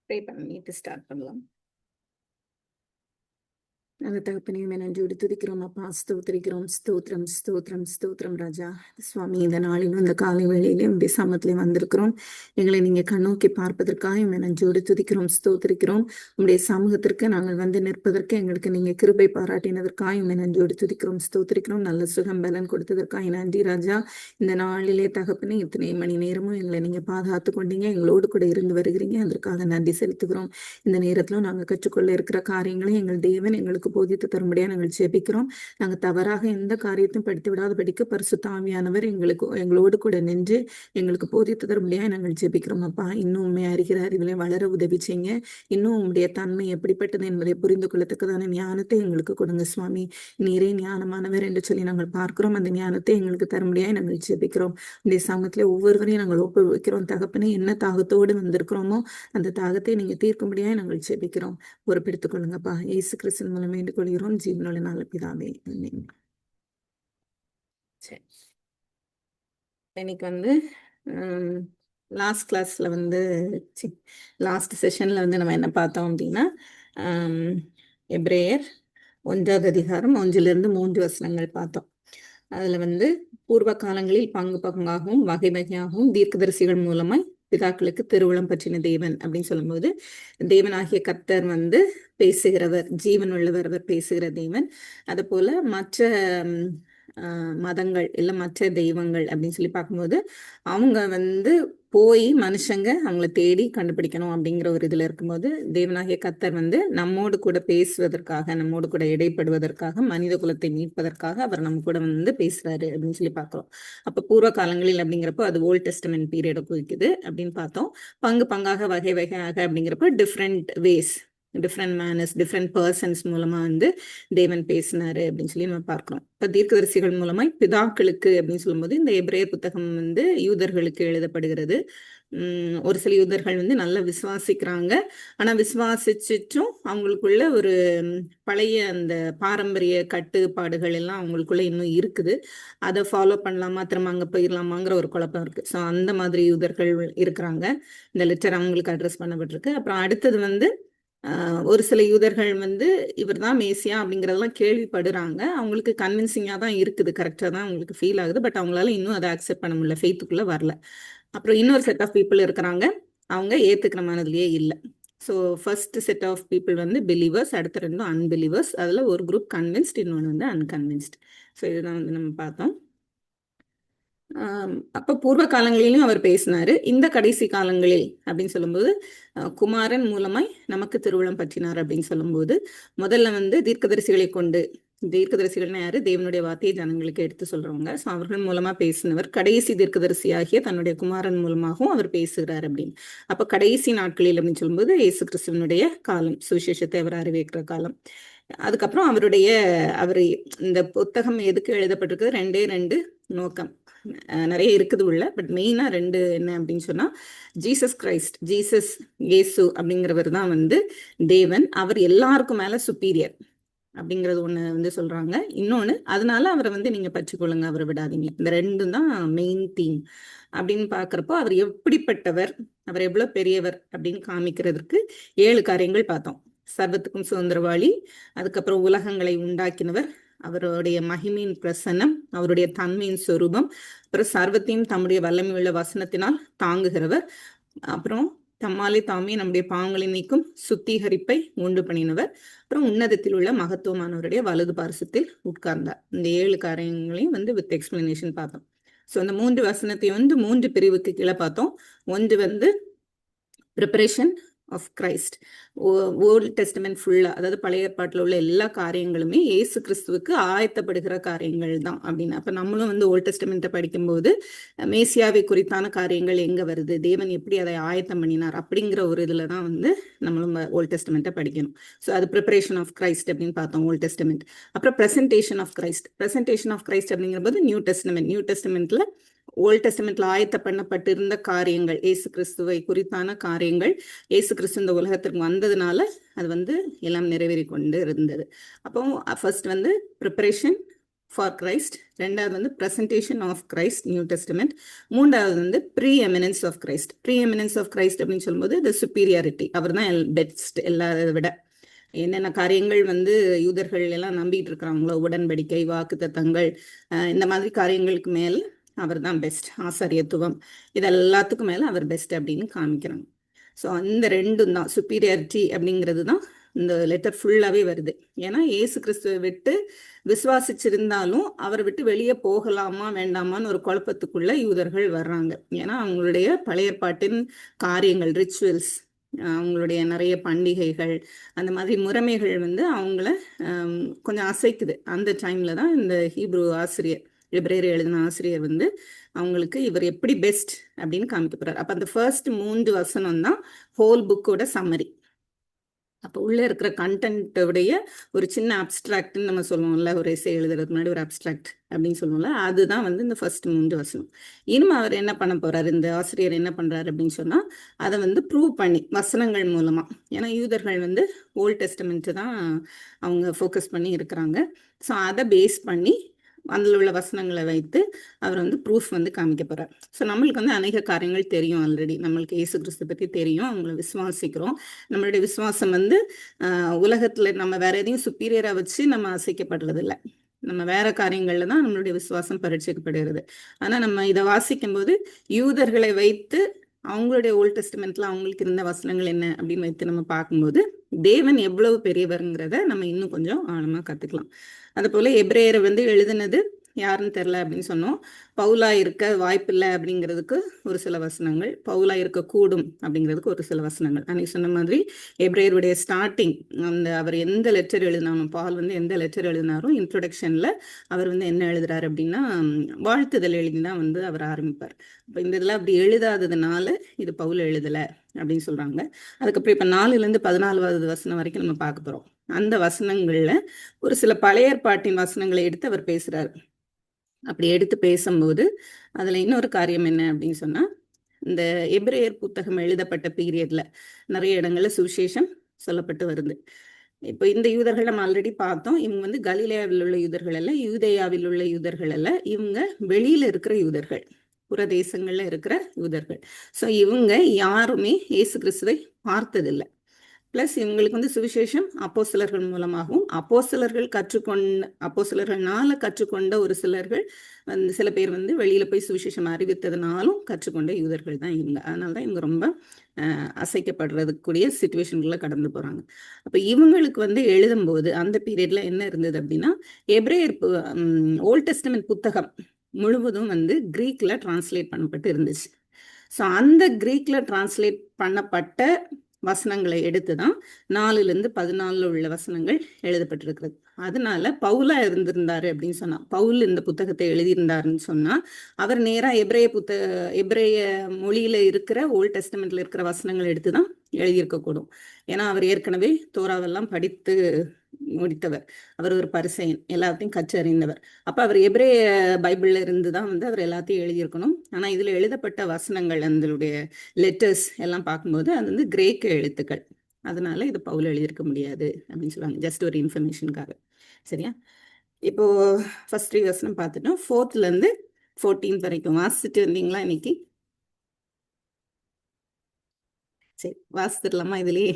Pray பண்ணிட்டு start பண்ணலாம். அந்த தகப்பனையுமே நன்றியோடு துதிக்கிறோம் அப்பா. ஸ்தோத்திரிக்கிறோம். ஸ்தோத்திரம் ஸ்தோத்திரம் ஸ்தோத்திரம் ராஜா. சுவாமி, இந்த நாளிலும் இந்த காலை வேளையிலும் உடைய சமத்திலே வந்திருக்கிறோம். எங்களை நீங்க கண்ணோக்கி பார்ப்பதற்காக உண்மை நன்றியோடு துதிக்கிறோம், ஸ்தோத்திரிக்கிறோம். உங்களுடைய சமூகத்திற்கு நாங்கள் வந்து நிற்பதற்கு எங்களுக்கு நீங்க கிருபை பாராட்டினதற்காக உண்மை நன்றியோடு துதிக்கிறோம், ஸ்தோத்திரிக்கிறோம். நல்ல சுகம் பலன் கொடுத்ததற்காக நன்றி ராஜா. இந்த நாளிலே தகப்பனே இத்தனை மணி நேரமும் எங்களை நீங்க பாதுகாத்து கொண்டீங்க, எங்களோடு கூட இருந்து வருகிறீங்க. அதற்காக நன்றி செலுத்துகிறோம். இந்த நேரத்திலும் நாங்கள் கற்றுக்கொள்ள இருக்கிற காரியங்களை எங்கள் தேவன் எங்களுக்கு போதித்து தரும்படியா நாங்கள் ஜெபிக்கிறோம். நாங்கள் தவறாக எந்த காரியத்தையும் படித்து விடாதபடிக்கு பரிசுத்த ஆவியானவர் எங்களோடு கூட நின்று எங்களுக்கு போதித்து தரும்படியா நாங்கள் ஜெபிக்கிறோம் அப்பா. இன்னும் உண்மை அறிகிற அறிவிலை வளர உதவி செய்யுங்க. இன்னும் உங்களுடைய தன்மை எப்படிப்பட்டது என்பதை புரிந்து கொள்ளத்தக்கதான ஞானத்தை எங்களுக்கு கொடுங்க சுவாமி. நீரே ஞானமானவர் என்று சொல்லி நாங்கள் பார்க்கிறோம். அந்த ஞானத்தை எங்களுக்கு தரும்படியா நாங்கள் ஜெபிக்கிறோம். இந்த சமயத்துல ஒவ்வொருவரையும் நாங்கள் ஒப்புவிக்கிறோம் தகப்பனே. என்ன தாகத்தோடு வந்திருக்கிறோமோ அந்த தாகத்தை நீங்க தீர்க்கும்படியா நாங்கள் ஜெபிக்கிறோம். பொறுப்பெடுத்துக் கொள்ளுங்கப்பா. இயேசு கிறிஸ்துவின் மூலம் வேண்டிக் கொள்கிறோம் ஜீவனுள்ள நல்ல பிதாவே. சரி, இன்னைக்கு வந்து லாஸ்ட் கிளாஸ்ல வந்து லாஸ்ட் செஷன்ல வந்து நம்ம என்ன பார்த்தோம் அப்படின்னா, எபிரேயர் 1ஆம் அதிகாரம் 1 to 3 வசனங்கள் பார்த்தோம். அதுல வந்து பூர்வ காலங்களில் பங்கு பங்காகவும் வகை வகையாகவும் தீர்க்கதரிசிகள் மூலமாய் பிதாக்களுக்கு திருவுளம் பற்றின தேவன் அப்படின்னு சொல்லும்போது, தேவனாகிய கர்த்தர் வந்து பேசுகிறவர், ஜீவன் உள்ளவர், அவர் பேசுகிற தேவன். அது போல மற்ற மதங்கள் இல்லை மற்ற தெய்வங்கள் அப்படின்னு சொல்லி பார்க்கும்போது அவங்க வந்து போய் மனுஷங்க அவங்கள தேடி கண்டுபிடிக்கணும் அப்படிங்கிற ஒரு இதுல இருக்கும்போது, தேவனாகிய கர்த்தர் வந்து நம்மோடு கூட பேசுவதற்காக, நம்மோடு கூட இடைப்படுவதற்காக, மனித குலத்தை மீட்பதற்காக அவர் நம்ம கூட வந்து பேசுறாரு அப்படின்னு சொல்லி பார்க்கிறோம். அப்ப பூர்வ காலங்களில் அப்படிங்கிறப்போ அது ஓல்ட் டெஸ்டமென்ட் பீரியட குறிக்குது அப்படின்னு பார்த்தோம். பங்கு பங்காக வகை வகையாக அப்படிங்கிறப்போ different ways, different manners, different persons மூலமா வந்து தேவன் பேசினாரு அப்படின்னு சொல்லி நம்ம பார்க்கிறோம். இப்ப தீர்க்கதரிசிகள் மூலமா பிதாக்களுக்கு அப்படின்னு சொல்லும்போது இந்த எபிரேய புத்தகம் வந்து யூதர்களுக்கு எழுதப்படுகிறது. ஒரு சில யூதர்கள் வந்து நல்லா விசுவாசிக்கிறாங்க. ஆனா விசுவாசிச்சுட்டும் அவங்களுக்குள்ள ஒரு பழைய அந்த பாரம்பரிய கட்டுப்பாடுகள் எல்லாம் அவங்களுக்குள்ள இன்னும் இருக்குது. அதை ஃபாலோ பண்ணலாமா, திரும்ப அங்க போயிடலாமாங்கிற ஒரு குழப்பம் இருக்கு. ஸோ அந்த மாதிரி யூதர்கள் இருக்கிறாங்க. இந்த லெட்டர் அவங்களுக்கு அட்ரஸ் பண்ணப்பட்டிருக்கு. அப்புறம் அடுத்தது வந்து ஒரு சில யூதர்கள் வந்து இவர் தான் மேசியா அப்படிங்கிறதெல்லாம் கேள்விப்படுறாங்க. அவங்களுக்கு கன்வின்சிங்காக தான் இருக்குது, கரெக்டாக தான் அவங்களுக்கு ஃபீல் ஆகுது. பட் அவங்களால இன்னும் அதை அக்செப்ட் பண்ண முடியல, ஃபெய்த்துக்குள்ளே வரல. அப்புறம் இன்னொரு செட் ஆஃப் பீப்புள் இருக்கிறாங்க, அவங்க ஏற்றுக்கிற மனதிலேயே இல்லை. So first set of people வந்து பிலீவர்ஸ், அடுத்த ரெண்டும் அன்பிலீவர்ஸ். அதில் ஒரு குரூப் கன்வின்ஸ்ட், இன்னொன்று வந்து அன்கன்வின்ஸ்ட். ஸோ இதுதான் வந்து நம்ம பார்த்தோம். அப்ப பூர்வ காலங்களிலும் அவர் பேசினாரு. இந்த கடைசி காலங்களில் அப்படின்னு சொல்லும்போது குமாரன் மூலமாய் நமக்கு திருவுளம் பற்றினார் அப்படின்னு சொல்லும்போது, முதல்ல வந்து தீர்க்கதரிசிகளை கொண்டு, தீர்க்கதரிசிகள்னா யாரு, தேவனுடைய வார்த்தையை ஜனங்களுக்கு எடுத்து சொல்றவங்க. ஸோ அவர்கள் மூலமா பேசினவர். கடைசி தீர்க்கதரிசியாகிய தன்னுடைய குமாரன் மூலமாகவும் அவர் பேசுகிறார் அப்படின்னு. அப்ப கடைசி நாட்களில் அப்படின்னு சொல்லும்போது இயேசு கிறிஸ்துவனுடைய காலம், சுவிசேஷத்தை அவர் அறிவிக்கிற காலம். அதுக்கப்புறம் அவர் இந்த புத்தகம் எதுக்கு எழுதப்பட்டிருக்கு, 2 நோக்கம். நிறைய இருக்குது உள்ள, பட் மெயினா 2 என்ன அப்படின்னு சொன்னா, ஜீசஸ் கிரைஸ்ட், ஜீசஸ் இயேசு அப்படிங்கிறவர் தான் வந்து தேவன். அவர் எல்லாருக்கும் மேல சுப்பீரியர் அப்படிங்கிறது ஒண்ணு வந்து சொல்றாங்க. இன்னொன்னு, அதனால அவரை வந்து நீங்க பற்றிக்கொள்ளுங்க, அவரை விடாதீங்க. இந்த 2 தான் மெயின் தீம் அப்படின்னு பாக்குறப்போ, அவர் எப்படிப்பட்டவர், அவர் எவ்வளவு பெரியவர் அப்படின்னு காமிக்கிறதுக்கு 7 காரியங்கள் பார்த்தோம். சர்வத்துக்கும் சுதந்திரவாளி, அதுக்கப்புறம் உலகங்களை உண்டாக்கினவர், அவருடைய மகிமையின் பிரசன்னம், அவருடைய தன்மையின் சொரூபம், அப்புறம் சர்வத்தையும் தம்முடைய வல்லமை உள்ள வசனத்தினால் தாங்குகிறவர், அப்புறம் தம்மாலே தாமே நம்முடைய பாவங்களை நீக்கும் சுத்திகரிப்பை உண்டு பண்ணினவர், அப்புறம் உன்னதத்தில் உள்ள மகத்துவமானவருடைய வலது பார்சத்தில் உட்கார்ந்தார். இந்த 7 காரியங்களையும் வந்து வித் எக்ஸ்பிளனேஷன் பார்த்தோம். ஸோ அந்த 3 வசனத்தை வந்து 3 பிரிவுக்கு கீழே பார்த்தோம். ஒன்று வந்து preparation of Christ, Old Testament ஃபுல்லா, அதாவது பழைய ஏற்பாட்டில் உள்ள எல்லா காரியங்களுமே இயேசு கிறிஸ்துவுக்கு ஆயத்தப்படுகிற காரியங்கள் தான் அப்படின்னு. அப்ப நம்மளும் வந்து ஓல்ட் டெஸ்டமெண்ட்டை படிக்கும்போது மேசியாவை குறித்தான காரியங்கள் எங்க வருது, தேவன் எப்படி அதை ஆயத்தம் பண்ணினார் அப்படிங்கிற ஒரு இதுல தான் வந்து நம்மளும் ஓல்ட் டெஸ்டமெண்ட்டை படிக்கணும். ஸோ அது ப்ரிப்பரேஷன் ஆஃப் கிரைஸ்ட் அப்படின்னு பார்த்தோம் ஓல்ட் டெஸ்டமெண்ட். அப்புறம் presentation of Christ, presentation of Christ அப்படிங்கிற போது நியூ டெஸ்டமெண்ட்ல ஓல்ட் டெஸ்டமெண்ட்ல ஆயத்த பண்ணப்பட்டிருந்த காரியங்கள், இயேசு கிறிஸ்துவை குறித்தான காரியங்கள், இயேசு கிறிஸ்து இந்த உலகத்திற்கு வந்ததுனால அது வந்து எல்லாம் நிறைவேறி கொண்டு இருந்தது. அப்போ ஃபர்ஸ்ட் வந்து ப்ரிப்பரேஷன் ஃபார் கிரைஸ்ட், ரெண்டாவது வந்து presentation of Christ New Testament, மூன்றாவது வந்து preeminence of Christ. Preeminence of Christ அப்படின்னு சொல்லும்போது த சுப்பீரியாரிட்டி, அவர் தான் பெஸ்ட் எல்லாரை விட. என்னென்ன காரியங்கள் வந்து யூதர்கள் எல்லாம் நம்பிட்டு இருக்கிறாங்களோ, உடன்படிக்கை, வாக்குத்தத்தங்கள், இந்த மாதிரி காரியங்களுக்கு மேல் அவர் தான் பெஸ்ட். ஆசாரியத்துவம், இது எல்லாத்துக்கும் மேல அவர் பெஸ்ட் அப்படின்னு காமிக்கிறாங்க. ஸோ அந்த ரெண்டும் தான் சுப்பீரியாரிட்டி அப்படிங்கிறது தான் இந்த லெட்டர் ஃபுல்லாகவே வருது. ஏன்னா ஏசு கிறிஸ்துவை விட்டு விசுவாசிச்சிருந்தாலும் அவரை விட்டு வெளியே போகலாமா வேண்டாமான்னு ஒரு குழப்பத்துக்குள்ள யூதர்கள் வர்றாங்க. ஏன்னா அவங்களுடைய பழைய ஏற்பாட்டின் காரியங்கள், ரிச்சுவல்ஸ், அவங்களுடைய நிறைய பண்டிகைகள், அந்த மாதிரி முறைமைகள் வந்து அவங்கள கொஞ்சம் அசைக்குது. அந்த டைம்ல தான் இந்த ஹீப்ரு ஆசிரியர், எபிரேயர் எழுதின ஆசிரியர் வந்து அவங்களுக்கு இவர் எப்படி பெஸ்ட் அப்படின்னு காமிக்க போறாரு. அப்போ அந்த ஃபர்ஸ்ட் 3 வசனம் தான் ஹோல் புக்கோட சம்மரி. அப்போ உள்ளே இருக்கிற கண்டென்ட்டோடைய ஒரு சின்ன அப்ட்ராக்ட்னு நம்ம சொல்லுவோம்ல, ஒரு எஸ்ஸே எழுதுறதுக்கு முன்னாடி ஒரு அப்ட்ராக்ட் அப்படின்னு சொல்லுவோம்ல, அதுதான் வந்து இந்த ஃபர்ஸ்ட் 3 வசனம். இனிமே அவர் என்ன பண்ண போறாரு, இந்த ஆசிரியர் என்ன பண்றாரு அப்படின்னு சொன்னா, அதை வந்து ப்ரூவ் பண்ணி வசனங்கள் மூலமா, ஏன்னா யூதர்கள் வந்து ஓல்ட் டெஸ்டமெண்ட் தான் அவங்க ஃபோக்கஸ் பண்ணி இருக்கிறாங்க. ஸோ அதை பேஸ் பண்ணி அதில் உள்ள வசனங்களை வைத்து அவர் வந்து ப்ரூஃப் வந்து காமிக்க போறார். ஸோ நம்மளுக்கு வந்து அநேக காரியங்கள் தெரியும் ஆல்ரெடி. நம்மளுக்கு இயேசு கிறிஸ்து பற்றி தெரியும், அவங்கள விசுவாசிக்கிறோம். நம்மளுடைய விசுவாசம் வந்து உலகத்தில் நம்ம வேற எதையும் சுப்பீரியராக வச்சு நம்ம அசைக்கப்படுறது இல்லை. நம்ம வேற காரியங்கள்ல தான் நம்மளுடைய விசுவாசம் பரீட்சிக்கப்படுகிறது. ஆனால் நம்ம இதை வாசிக்கும் போது யூதர்களை வைத்து அவங்களுடைய ஓல்ட் டெஸ்டமெண்ட்ல அவங்களுக்கு இருந்த வசனங்கள் என்ன அப்படின்னு வைத்து நம்ம பார்க்கும்போது தேவன் எவ்வளவு பெரியவருங்கிறத நம்ம இன்னும் கொஞ்சம் ஆழமா கத்துக்கலாம். அது போல எபிரேயரை வந்து எழுதுனது யாருன்னு தெரில அப்படின்னு சொன்னோம். பவுலா இருக்க வாய்ப்பில்லை அப்படிங்கிறதுக்கு ஒரு சில வசனங்கள், பவுலா இருக்க கூடும் அப்படிங்கிறதுக்கு ஒரு சில வசனங்கள். அன்னைக்கு சொன்ன மாதிரி எபிரேயருடைய ஸ்டார்டிங், அந்த அவர் எந்த லெட்டர் எழுதினாலும், பால் வந்து எந்த லெட்டர் எழுதினாரும் இன்ட்ரோடக்ஷன்ல அவர் வந்து என்ன எழுதுறாரு அப்படின்னா வாழ்த்துதல் எழுதி தான் வந்து அவர் ஆரம்பிப்பார். இப்போ இந்த இதெல்லாம் அப்படி எழுதாததுனால இது பவுல் எழுதலை அப்படின்னு சொல்றாங்க. அதுக்கப்புறம் இப்போ 4லேருந்து 14வது வசனம் வரைக்கும் நம்ம பார்க்க போறோம். அந்த வசனங்கள்ல ஒரு சில பழைய ஏற்பாட்டின் வசனங்களை எடுத்து அவர் பேசுறாரு. அப்படி எடுத்து பேசும்போது அதுல இன்னொரு காரியம் என்ன அப்படின்னு சொன்னா, இந்த எபிரேயர் புத்தகம் எழுதப்பட்ட பீரியட்ல நிறைய இடங்கள்ல சுவிசேஷம் சொல்லப்பட்டு வருது. இப்போ இந்த யூதர்கள் நம்ம ஆல்ரெடி பார்த்தோம். இவங்க வந்து கலிலேயாவில் உள்ள யூதர்கள் அல்ல, யூதேயாவில் உள்ள யூதர்கள் அல்ல, இவங்க வெளியில இருக்கிற யூதர்கள், புறதேசங்கள்ல இருக்கிற யூதர்கள். ஸோ இவங்க யாருமே இயேசு கிறிஸ்துவை பார்த்ததில்லை. பிளஸ் இவங்களுக்கு வந்து சுவிசேஷம் அப்போஸ்தலர்கள் மூலமாகவும், அப்போஸ்தலர்கள்னால கற்றுக்கொண்ட ஒரு சிலர்கள் வந்து, சில பேர் வந்து வெளியில போய் சுவிசேஷம் அறிவித்ததுனாலும் கற்றுக்கொண்ட யூதர்கள் தான் இவங்க. அதனாலதான் இவங்க ரொம்ப அசைக்கப்படுறதுக்குரிய சிச்சுவேஷன்களை கடந்து போறாங்க. அப்ப இவங்களுக்கு வந்து எழுதும்போது அந்த பீரியட்ல என்ன இருந்தது அப்படின்னா, எபிரேயர் ஓல்ட் டெஸ்டமெண்ட் புத்தகம் முழுவதும் வந்து கிரீக்ல டிரான்ஸ்லேட் பண்ணப்பட்டு இருந்துச்சு. ஸோ அந்த கிரீக்ல டிரான்ஸ்லேட் பண்ணப்பட்ட வசனங்களை எடுத்துதான் 4லேருந்து 14 உள்ள வசனங்கள் எழுதப்பட்டிருக்கிறது. அதனால பவுலா இருந்திருந்தாரு அப்படின்னு சொன்னா, பவுல் இந்த புத்தகத்தை எழுதியிருந்தாருன்னு சொன்னா, அவர் நேரா எபிரேய மொழியில இருக்கிற ஓல்ட் டெஸ்டமெண்ட்ல இருக்கிற வசனங்கள் எடுத்துதான் எழுதியிருக்கக்கூடும். ஏன்னா அவர் ஏற்கனவே தோராவெல்லாம் படித்து முடித்தவர், அவர் ஒரு பரிசேயன், எல்லாத்தையும் கற்றறிந்தவர். அப்ப அவர் எபிரேய பைபிள்ல இருந்து தான் வந்து அவர் எல்லாத்தையும் எழுதியிருக்கணும். ஆனா இதுல எழுதப்பட்ட வசனங்கள், அதனுடைய லெட்டர்ஸ் எல்லாம் பார்க்கும்போது அது வந்து கிரேக்க எழுத்துக்கள். அதனால இது பவுல் எழுதியிருக்க முடியாது அப்படின்னு சொல்லுவாங்க. ஜஸ்ட் ஒரு இன்ஃபர்மேஷனுக்காக. சரியா? இப்போ ஃபர்ஸ்ட் 3 வசனம் பார்த்துட்டோம். 4லேருந்து 14 வரைக்கும் வாசிச்சுட்டு வந்தீங்களா இன்னைக்கு? சரி, வாசித்துடலாமா? இதுலயே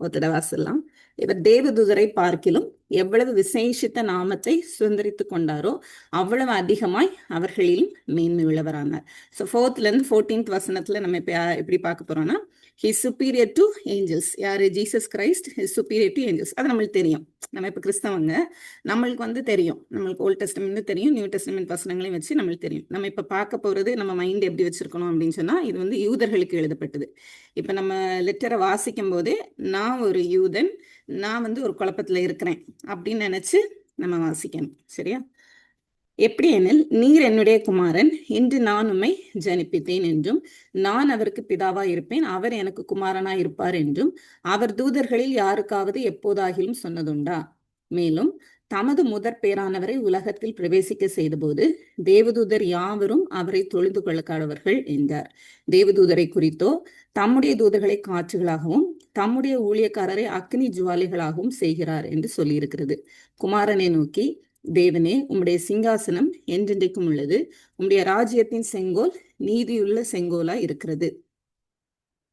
ஒருத்தட வாசிடலாம். இவர் தேவதூதரை பார்க்கிலும் எவ்வளவு விசேஷித்த நாமத்தை சுதந்திரித்து கொண்டாரோ அவ்வளவு அதிகமாய் அவர்களிலும் மேன்மை உள்ளவரானார். ஸோ 4லேருந்து 14th வசனத்துல நம்ம இப்ப எப்படி பார்க்க போறோம்னா, ஹிஸ் சுப்பீரியர் டு ஏஞ்சல்ஸ். யாரு? Jesus Christ he's superior to angels. அது நம்மளுக்கு தெரியும். நம்ம இப்ப கிறிஸ்தவங்க, நம்மளுக்கு வந்து தெரியும், நம்மளுக்கு ஓல்ட் டெஸ்டமெண்ட் தெரியும், நியூ டெஸ்டமெண்ட் வசனங்களையும் வச்சு நம்மளுக்கு தெரியும். நம்ம இப்ப பார்க்க போறது, நம்ம மைண்ட் எப்படி வச்சிருக்கணும் அப்படின்னு சொன்னா, இது வந்து யூதர்களுக்கு எழுதப்பட்டது. இப்ப நம்ம லெட்டரை வாசிக்கும் போதே நான் ஒரு யூதன், நான் வந்து ஒரு குழப்பத்துல இருக்கிறேன் அப்படின்னு நினைச்சு நம்ம வாசிக்கணும். சரியா? எப்படி எனில், நீர் என்னுடைய குமாரன், இன்று நான் உம்மை ஜனிப்பித்தேன் என்றும், நான் அவருக்கு பிதாவா இருப்பேன், அவர் எனக்கு குமாரனா இருப்பார் என்றும் அவர் தூதர்களில் யாருக்காவது எப்போதாகிலும் சொன்னதுண்டா? மேலும் தமது முதற் பேரானவரை உலகத்தில் பிரவேசிக்க செய்தபோது தேவதூதர் யாவரும் அவரை தொழுது கொள்ள கடவர்கள் என்றார். தேவதூதரை குறித்தோ, தம்முடைய தூதர்களை காற்றுகளாகவும் தம்முடைய ஊழியக்காரரை அக்னி ஜுவாலிகளாகவும் செய்கிறார் என்று சொல்லியிருக்கிறது. குமாரனை நோக்கி, தேவனே, உம்முடைய சிங்காசனம் என்றென்றைக்கும் உள்ளது. உம்முடைய ராஜ்யத்தின் செங்கோல் நீதியுள்ள செங்கோலாய் இருக்கிறது.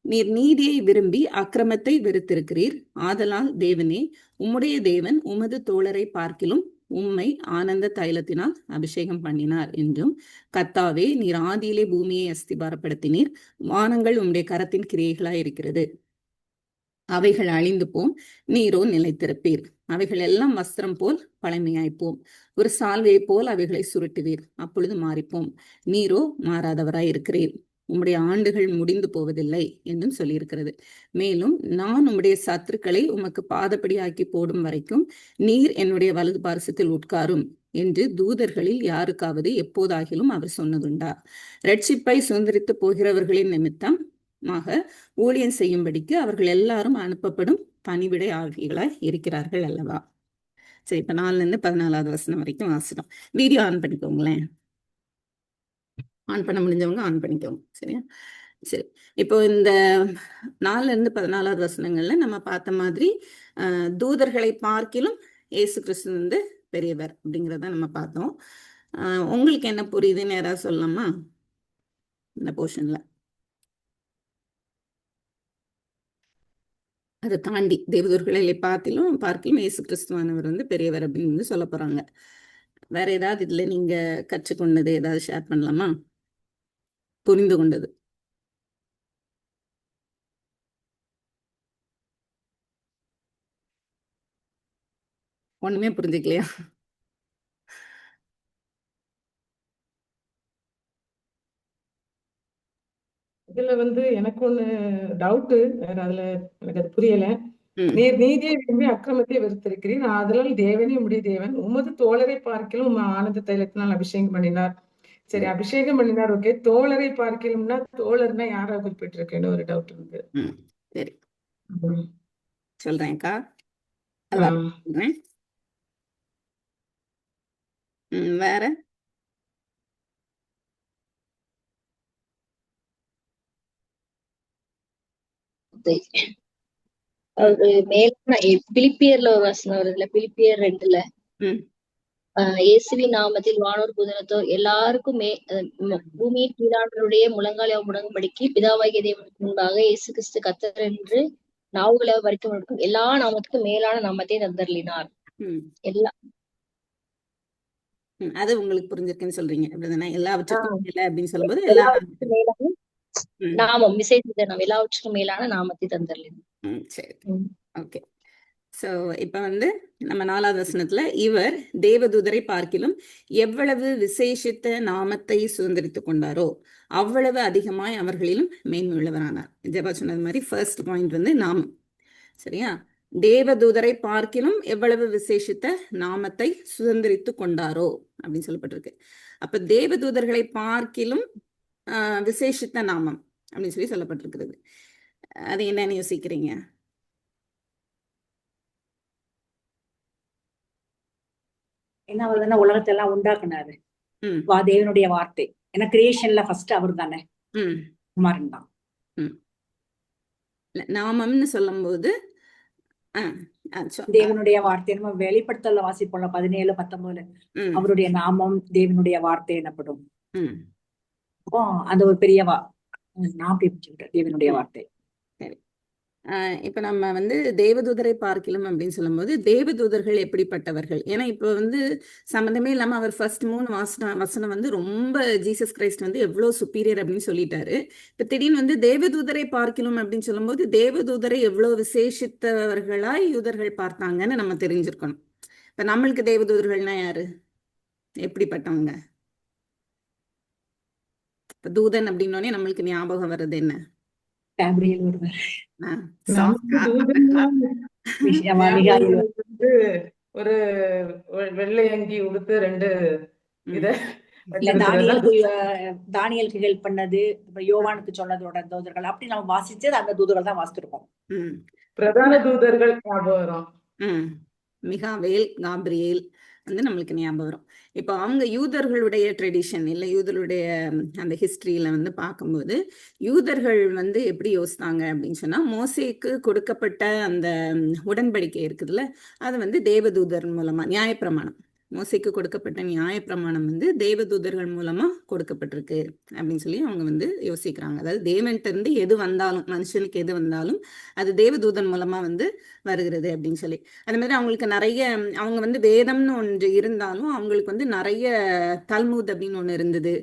நீர் நீதியை விரும்பி அக்கிரமத்தை வெறுத்திருக்கிறீர். ஆதலால் தேவனே, உம்முடைய தேவன் உமது தோழரை பார்க்கிலும் உம்மை ஆனந்த தைலத்தினால் அபிஷேகம் பண்ணினார் என்றும், கர்த்தாவே, நீர் ஆதியிலே பூமியை அஸ்திபாரப்படுத்தினீர். வானங்கள் உம்முடைய கரத்தின் கிரியைகளாய் இருக்கிறது. அவைகள் அழிந்து போம், நீரோ நிலைத்திருப்பீர். அவைகள் எல்லாம் வஸ்திரம் போல் பழமையாய்ப்போம். ஒரு சால்வையை போல் அவைகளை சுருட்டுவீர், அப்பொழுது மாறிப்போம். நீரோ மாறாதவராய் இருக்கிறீர். உம்முடைய ஆண்டுகள் முடிந்து போவதில்லை என்றும் சொல்லியிருக்கிறது. மேலும், நான் உம்முடைய சத்துருக்களை உமக்கு பாதப்படியாக்கி போடும் வரைக்கும் நீர் என்னுடைய வலது பாரசத்தில் உட்காரும் என்று தூதர்களில் யாருக்காவது எப்போதாகிலும் அவர் சொன்னதுண்டா? ரட்சிப்பை சுதந்திரித்து போகிறவர்களின் நிமித்தம் ஊழியம் செய்யும்படிக்கு அவர்கள் எல்லாரும் அனுப்பப்படும் பணிவிடை ஆகிகளாய் இருக்கிறார்கள் அல்லவா? சரி, இப்ப 4ல இருந்து 14வது வசனம் வரைக்கும் வாசிட்டோம். வீடியோ ஆன் பண்ணிக்கோங்களேன். ஆன் பண்ண முடிஞ்சவங்க ஆன் பண்ணிக்கோங்க. சரியா? சரி, இப்போ இந்த 4ல இருந்து 14வது வசனங்கள்ல நம்ம பார்த்த மாதிரி தூதர்களை பார்க்கிலும் இயேசு கிறிஸ்து வந்து பெரியவர் அப்படிங்கிறத நம்ம பார்த்தோம். உங்களுக்கு என்ன புரியுதுன்னு யாராவது சொல்லலாமா இந்த போர்ஷன்ல? அதை தாண்டி தேவதூர்களை பார்க்கிலும் இயேசு கிறிஸ்துவானவர் வந்து பெரியவர் அப்படின்னு வந்து சொல்ல போறாங்க. வேற ஏதாவது இதுல நீங்க கற்றுக்கொண்டது ஏதாவது ஷேர் பண்ணலாமா? புரிந்து கொண்டது? ஒண்ணுமே புரிஞ்சுக்கலையா? இதுல வந்து எனக்கு ஒண்ணு டவுட், அதுல எனக்கு அது புரியல. நீர் நீதியை விரும்பி அக்கிரமத்தை வெறுத்திருக்கிறீர். அதனால் தேவனே உம்முடைய தேவன் உமது தோழரை பார்க்கிலும் உம் ஆனந்த தைலத்தினால் அபிஷேகம் பண்ணினார். சரி, அபிஷேகம் பண்ணினார், ஓகே. தோழரை பார்க்கலும்னா தோழர்னா யாரா குறிப்பிட்டிருக்கேன்னு ஒரு டவுட் இருக்கு. சரி, சொல்றேன்க்கா. வேற மேல பிலிப்பியர்ல ஒரு வசனம் வருதுல, பிலிப்பியர் 2ல இயேசுவின் நாமத்தில் வானோர் புதனத்தோர் எல்லாருக்கும் பூமியின் கீழானவருடைய முழங்கால முடங்கும்படிக்கு பிதாவாகிய தேவனுக்கு முன்பாக இயேசு கிறிஸ்து கர்த்தர் என்று நாவுகளை வரைக்கும் எல்லா நாமத்துக்கும் மேலான நாமத்தை தந்தருளினார். எல்லாம் அது உங்களுக்கு புரிஞ்சிருக்குன்னு சொல்றீங்க அப்படிதானே? எல்லாவற்றுக்கும் மேல அப்படின்னு சொல்லும்போது எல்லாத்துக்கும் மேலான நாமம் விசேஷித்த நாம் எல்லாவற்றுக்கும் மேலான நாமத்தை தந்தருளினார். சரி, ஓகே. ஸோ இப்போ வந்து நம்ம 4வது வசனத்துல இவர் தேவதூதரை பார்க்கிலும் எவ்வளவு விசேஷித்த நாமத்தை சுதந்திரித்து கொண்டாரோ அவ்வளவு அதிகமாய் அவர்களிலும் மேன்மை உள்ளவரானார். ஜெபா சொன்னது மாதிரி ஃபர்ஸ்ட் பாயிண்ட் வந்து நாமம். சரியா? தேவதூதரை பார்க்கிலும் எவ்வளவு விசேஷித்த நாமத்தை சுதந்திரித்து கொண்டாரோ அப்படின்னு சொல்லப்பட்டிருக்கு. அப்ப தேவதூதர்களை பார்க்கிலும் விசேஷித்த நாமம் அப்படின்னு சொல்லப்பட்டிருக்கிறது. அது என்னன்னு யோசிக்கிறீங்க? என்ன வருதுன்னா, உலகத்தை எல்லாம் உண்டாக்குனாரு தேவனுடைய வார்த்தை. ஏன்னா கிரியேஷன்ல ஃபர்ஸ்ட் அவர் தானே, குமாரன் தான். நாமம்னு சொல்லும் போது தேவனுடைய வார்த்தை நம்ம வெளிப்படுத்தல வாசிப்போம்ல 17, 19 அவருடைய நாமம் தேவனுடைய வார்த்தை எனப்படும். அந்த ஒரு பெரியவா நான் தேவனுடைய வார்த்தை. இப்ப நம்ம வந்து தேவதூதரை பார்க்கலாம் அப்படின்னு சொல்லும் போது தேவதூதர்கள் எப்படிப்பட்டவர்கள்? ஏன்னா இப்ப வந்து சம்மந்தமே இல்லாம அவர் ஃபர்ஸ்ட் 3 வசனம் வந்து ரொம்ப ஜீசஸ் கிரைஸ்ட் வந்து எவ்வளவு சுப்பீரியர் அப்படின்னு சொல்லிட்டாரு. இப்ப திடீர்னு வந்து தேவதூதரை பார்க்கலாம் அப்படின்னு சொல்லும் போது தேவதூதரை எவ்வளவு விசேஷித்தவர்களாய் யூதர்கள் பார்த்தாங்கன்னு நம்ம தெரிஞ்சிருக்கணும். இப்ப நம்மளுக்கு தேவதூதர்கள்னா யாரு, எப்படிப்பட்டவங்க? இப்ப தூதன் அப்படின்னோடனே நம்மளுக்கு ஞாபகம் வர்றது என்ன? ஒரு வெள்ளை அங்கி உடுத்து 2 தானியலுக்கு ஹெல்ப் பண்ணது, யோவானுக்கு சொன்னதோட தூதர்கள் அப்படி நம்ம வாசிச்சது அந்த தூதர்கள் தான் வாசிச்சிருக்கோம். பிரதான தூதர்கள் ஞாபகம் வரும். மிகாவேல், காப்ரியேல் வந்து நம்மளுக்கு ஞாபகம் வரும். இப்போ அவங்க யூதர்களுடைய ட்ரெடிஷன் இல்லை யூதர்களுடைய அந்த ஹிஸ்டரியில வந்து பார்க்கும்போது யூதர்கள் வந்து எப்படி யோசித்தாங்க அப்படின்னு சொன்னா, மோசேக்கு கொடுக்கப்பட்ட அந்த உடன்படிக்கை இருக்குதுல்ல, அது வந்து தேவதூதர் மூலமா மோசேக்கு கொடுக்கப்பட்ட நியாயப்பிரமாணம் வந்து தேவதூதர்கள் மூலமா கொடுக்கப்பட்டிருக்கு அப்படின்னு சொல்லி அவங்க வந்து யோசிக்கிறாங்க. அதாவது தேவன்கிட்ட இருந்து எது வந்தாலும், மனுஷனுக்கு எது வந்தாலும் அது தேவதூதன் மூலமா வந்து வருகிறது அப்படின்னு சொல்லி. அது மாதிரி அவங்களுக்கு நிறைய, அவங்க வந்து வேதம்னு ஒன்று இருந்தாலும் அவங்களுக்கு வந்து நிறைய தல்மூத் அப்படின்னு ஒன்று இருந்தது.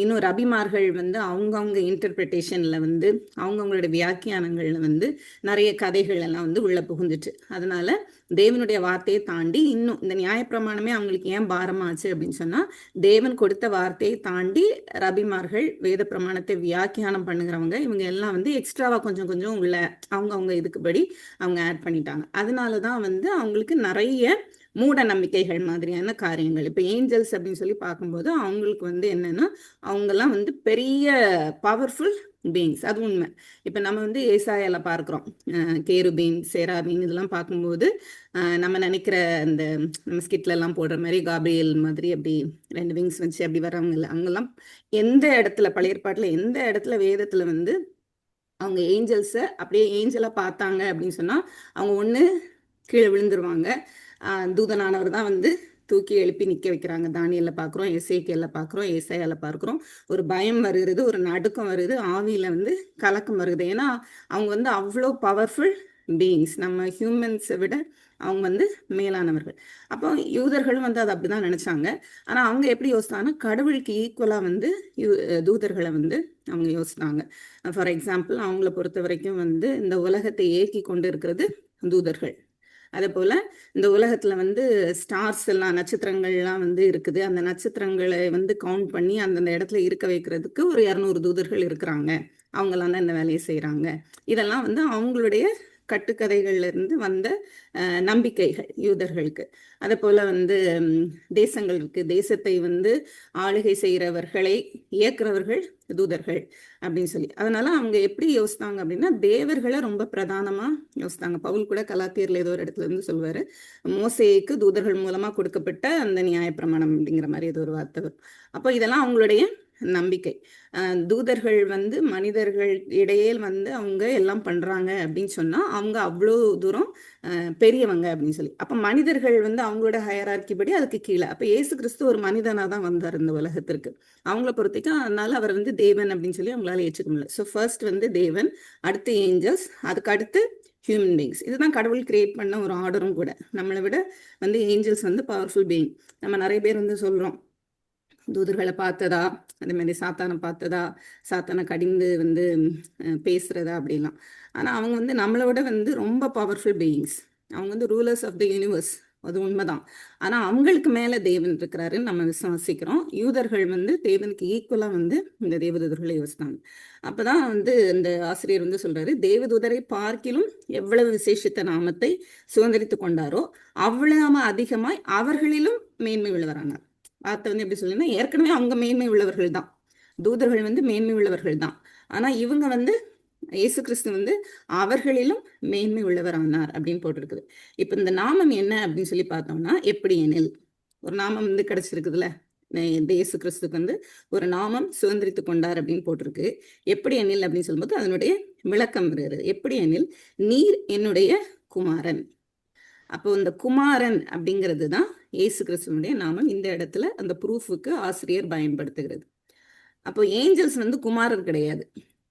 இன்னும் ரபிமார்கள் வந்து அவங்கவுங்க இன்டர்பிரிட்டேஷன்ல வந்து அவங்கவுங்களோட வியாக்கியானங்கள்ல வந்து நிறைய கதைகள் எல்லாம் வந்து உள்ள புகுந்துச்சு. அதனால தேவனுடைய வார்த்தையை தாண்டி இன்னும் இந்த நியாயப்பிரமாணமே அவங்களுக்கு ஏன் பாரமாச்சு அப்படின்னு சொன்னா, தேவன் கொடுத்த வார்த்தையை தாண்டி ரபிமார்கள் வேத பிரமாணத்தை வியாக்கியானம் பண்ணுகிறவங்க இவங்க எல்லாம் வந்து எக்ஸ்ட்ராவா கொஞ்சம் கொஞ்சம் உள்ள அவங்கவுங்க இதுக்குபடி அவங்க ஆட் பண்ணிட்டாங்க. அதனாலதான் வந்து அவங்களுக்கு நிறைய மூட நம்பிக்கைகள் மாதிரியான காரியங்கள். இப்போ ஏஞ்சல்ஸ் அப்படின்னு சொல்லி பார்க்கும்போது அவங்களுக்கு வந்து என்னன்னா, அவங்கெல்லாம் வந்து பெரிய பவர்ஃபுல் பீயிங்ஸ், அது உண்மை. இப்போ நம்ம வந்து ஏசாயால பார்க்குறோம், கேருபீன் சேராபீன் இதெல்லாம் பார்க்கும்போது நம்ம நினைக்கிற அந்த நம்ம ஸ்கிட்ல எல்லாம் போடுற மாதிரி காப்ரியேல் மாதிரி அப்படி 2 விங்ஸ் வச்சு அப்படி வர்றவங்க இல்லை. அங்கெல்லாம் எந்த இடத்துல பழைய ஏற்பாட்டுல எந்த இடத்துல வேதத்துல வந்து அவங்க ஏஞ்சல்ஸை அப்படியே ஏஞ்சலா பார்த்தாங்க அப்படின்னு சொன்னா அவங்க ஒண்ணு கீழே விழுந்துருவாங்க. தூதனானவர் தான் வந்து தூக்கி எழுப்பி நிக்க வைக்கிறாங்க. தானியல்ல பாக்குறோம், எசேக்கியல்ல பாக்குறோம், ஏசாயால பார்க்கிறோம். ஒரு பயம் வருகிறது, ஒரு நடுக்கம் வருது, ஆவியில வந்து கலக்கம் வருது. ஏன்னா அவங்க வந்து அவ்வளோ பவர்ஃபுல் பீயிங்ஸ், நம்ம ஹியூமன்ஸை விட அவங்க வந்து மேலானவர்கள். அப்போ யூதர்களும் வந்து அதை அப்படிதான் நினைச்சாங்க. ஆனா அவங்க எப்படி யோசித்தாங்கன்னா, கடவுளுக்கு ஈக்குவலா வந்து தூதர்களை வந்து அவங்க யோசித்தாங்க. ஃபார் எக்ஸாம்பிள், அவங்கள பொறுத்த வரைக்கும் வந்து இந்த உலகத்தை ஏக்கி கொண்டு இருக்கிறது தூதர்கள். அதே போல இந்த உலகத்துல வந்து ஸ்டார்ஸ் எல்லாம், நட்சத்திரங்கள்லாம் வந்து இருக்குது. அந்த நட்சத்திரங்களை வந்து கவுண்ட் பண்ணி அந்தந்த இடத்துல இருக்க வைக்கிறதுக்கு ஒரு 200 தூதர்கள் இருக்கிறாங்க. அவங்கெல்லாம் தான் இந்த வேலையை செய்யறாங்க. இதெல்லாம் வந்து அவங்களுடைய கட்டுக்கதைகள்ல இருந்து வந்த நம்பிக்கைகள் யூதர்களுக்கு. அதே போல வந்து தேசங்கள் இருக்கு, தேசத்தை வந்து ஆளுகை செய்கிறவர்களை இயக்குறவர்கள் தூதர்கள் அப்படின்னு சொல்லி. அதனால அவங்க எப்படி யோசித்தாங்க அப்படின்னா, தேவர்களை ரொம்ப பிரதானமா யோசித்தாங்க. பவுல் கூட கலாத்தியர்ல ஏதோ ஒரு இடத்துல இருந்து சொல்லுவாரு, மோசேக்கு தூதர்கள் மூலமா கொடுக்கப்பட்ட அந்த நியாயப்பிரமாணம் அப்படிங்கிற மாதிரி ஏதோ ஒரு வார்த்தை வரும். அப்போ இதெல்லாம் அவங்களுடைய நம்பிக்கை. தூதர்கள் வந்து மனிதர்கள் இடையே வந்து அவங்க எல்லாம் பண்றாங்க அப்படின்னு சொன்னா அவங்க அவ்வளோ தூரம் பெரியவங்க அப்படின்னு சொல்லி. அப்ப மனிதர்கள் வந்து அவங்களோட ஹையரார்கி படி அதுக்கு கீழே. அப்ப இயேசு கிறிஸ்து ஒரு மனிதனா தான் வந்தார் இந்த உலகத்திற்கு, அவங்கள பொறுத்தைக்கும். அதனால அவர் வந்து தேவன் அப்படின்னு சொல்லி அவங்களால ஏற்றுக்க முடியல. ஸோ ஃபர்ஸ்ட் வந்து தேவன், அடுத்து ஏஞ்சல்ஸ், அதுக்கு அடுத்து ஹியூமன் பீயிங்ஸ். இதுதான் கடவுள் கிரியேட் பண்ண ஒரு ஆர்டரும் கூட. நம்மளை விட வந்து ஏஞ்சல்ஸ் வந்து பவர்ஃபுல் பீயிங். நம்ம நிறைய பேர் வந்து சொல்றோம், தூதர்களை பார்த்ததா, அதே மாதிரி சாத்தானை பார்த்ததா, சாத்தானை கடிந்து வந்து பேசுறதா அப்படிலாம். ஆனா அவங்க வந்து நம்மளை விட வந்து ரொம்ப பவர்ஃபுல் பீயிங்ஸ். அவங்க வந்து ரூலர்ஸ் ஆஃப் த யூனிவர்ஸ், அது உண்மைதான். ஆனா அவங்களுக்கு மேல தேவன் இருக்கிறாருன்னு நம்ம விசுவாசிக்கிறோம். யூதர்கள் வந்து தேவனுக்கு ஈக்குவலா வந்து இந்த தேவதூதர்களை யோசித்தாங்க. அப்பதான் வந்து இந்த ஆசிரியர் வந்து சொல்றாரு, தேவதூதரை பார்க்கிலும் எவ்வளவு விசேஷித்த நாமத்தை சுதந்திரித்து கொண்டாரோ அவ்வளவு அதிகமாய் அவர்களிலும் மேன்மை உள்ளவராங்க. வார்த்தை வந்து எப்படி சொல்லுன்னா, ஏற்கனவே அவங்க மேன்மை உள்ளவர்கள் தான், தூதர்கள் வந்து மேன்மை உள்ளவர்கள் தான். ஆனா இவங்க வந்து இயேசு கிறிஸ்து வந்து அவர்களிலும் மேன்மை உள்ளவர் ஆனார் அப்படின்னு போட்டிருக்குது. இப்ப இந்த நாமம் என்ன அப்படின்னு சொல்லி பார்த்தோம்னா, எப்படி எனில், ஒரு நாமம் வந்து கிடைச்சிருக்குதுல்ல, இயேசு கிறிஸ்துக்கு வந்து ஒரு நாமம் சுதந்திரித்து கொண்டார் அப்படின்னு போட்டிருக்கு. எப்படி எனில் அப்படின்னு சொல்லும்போது அதனுடைய விளக்கம் வருகிறது. எப்படி எனில், நீர் என்னுடைய குமாரன். அப்போ இந்த குமாரன் அப்படிங்கிறது தான் இயேசு கிறிஸ்துவனுடைய நாமம். இந்த இடத்துல அந்த ப்ரூஃபுக்கு ஆசிரியர் பயன்படுத்துகிறது. அப்போ ஏஞ்சல்ஸ் வந்து குமாரர் கிடையாது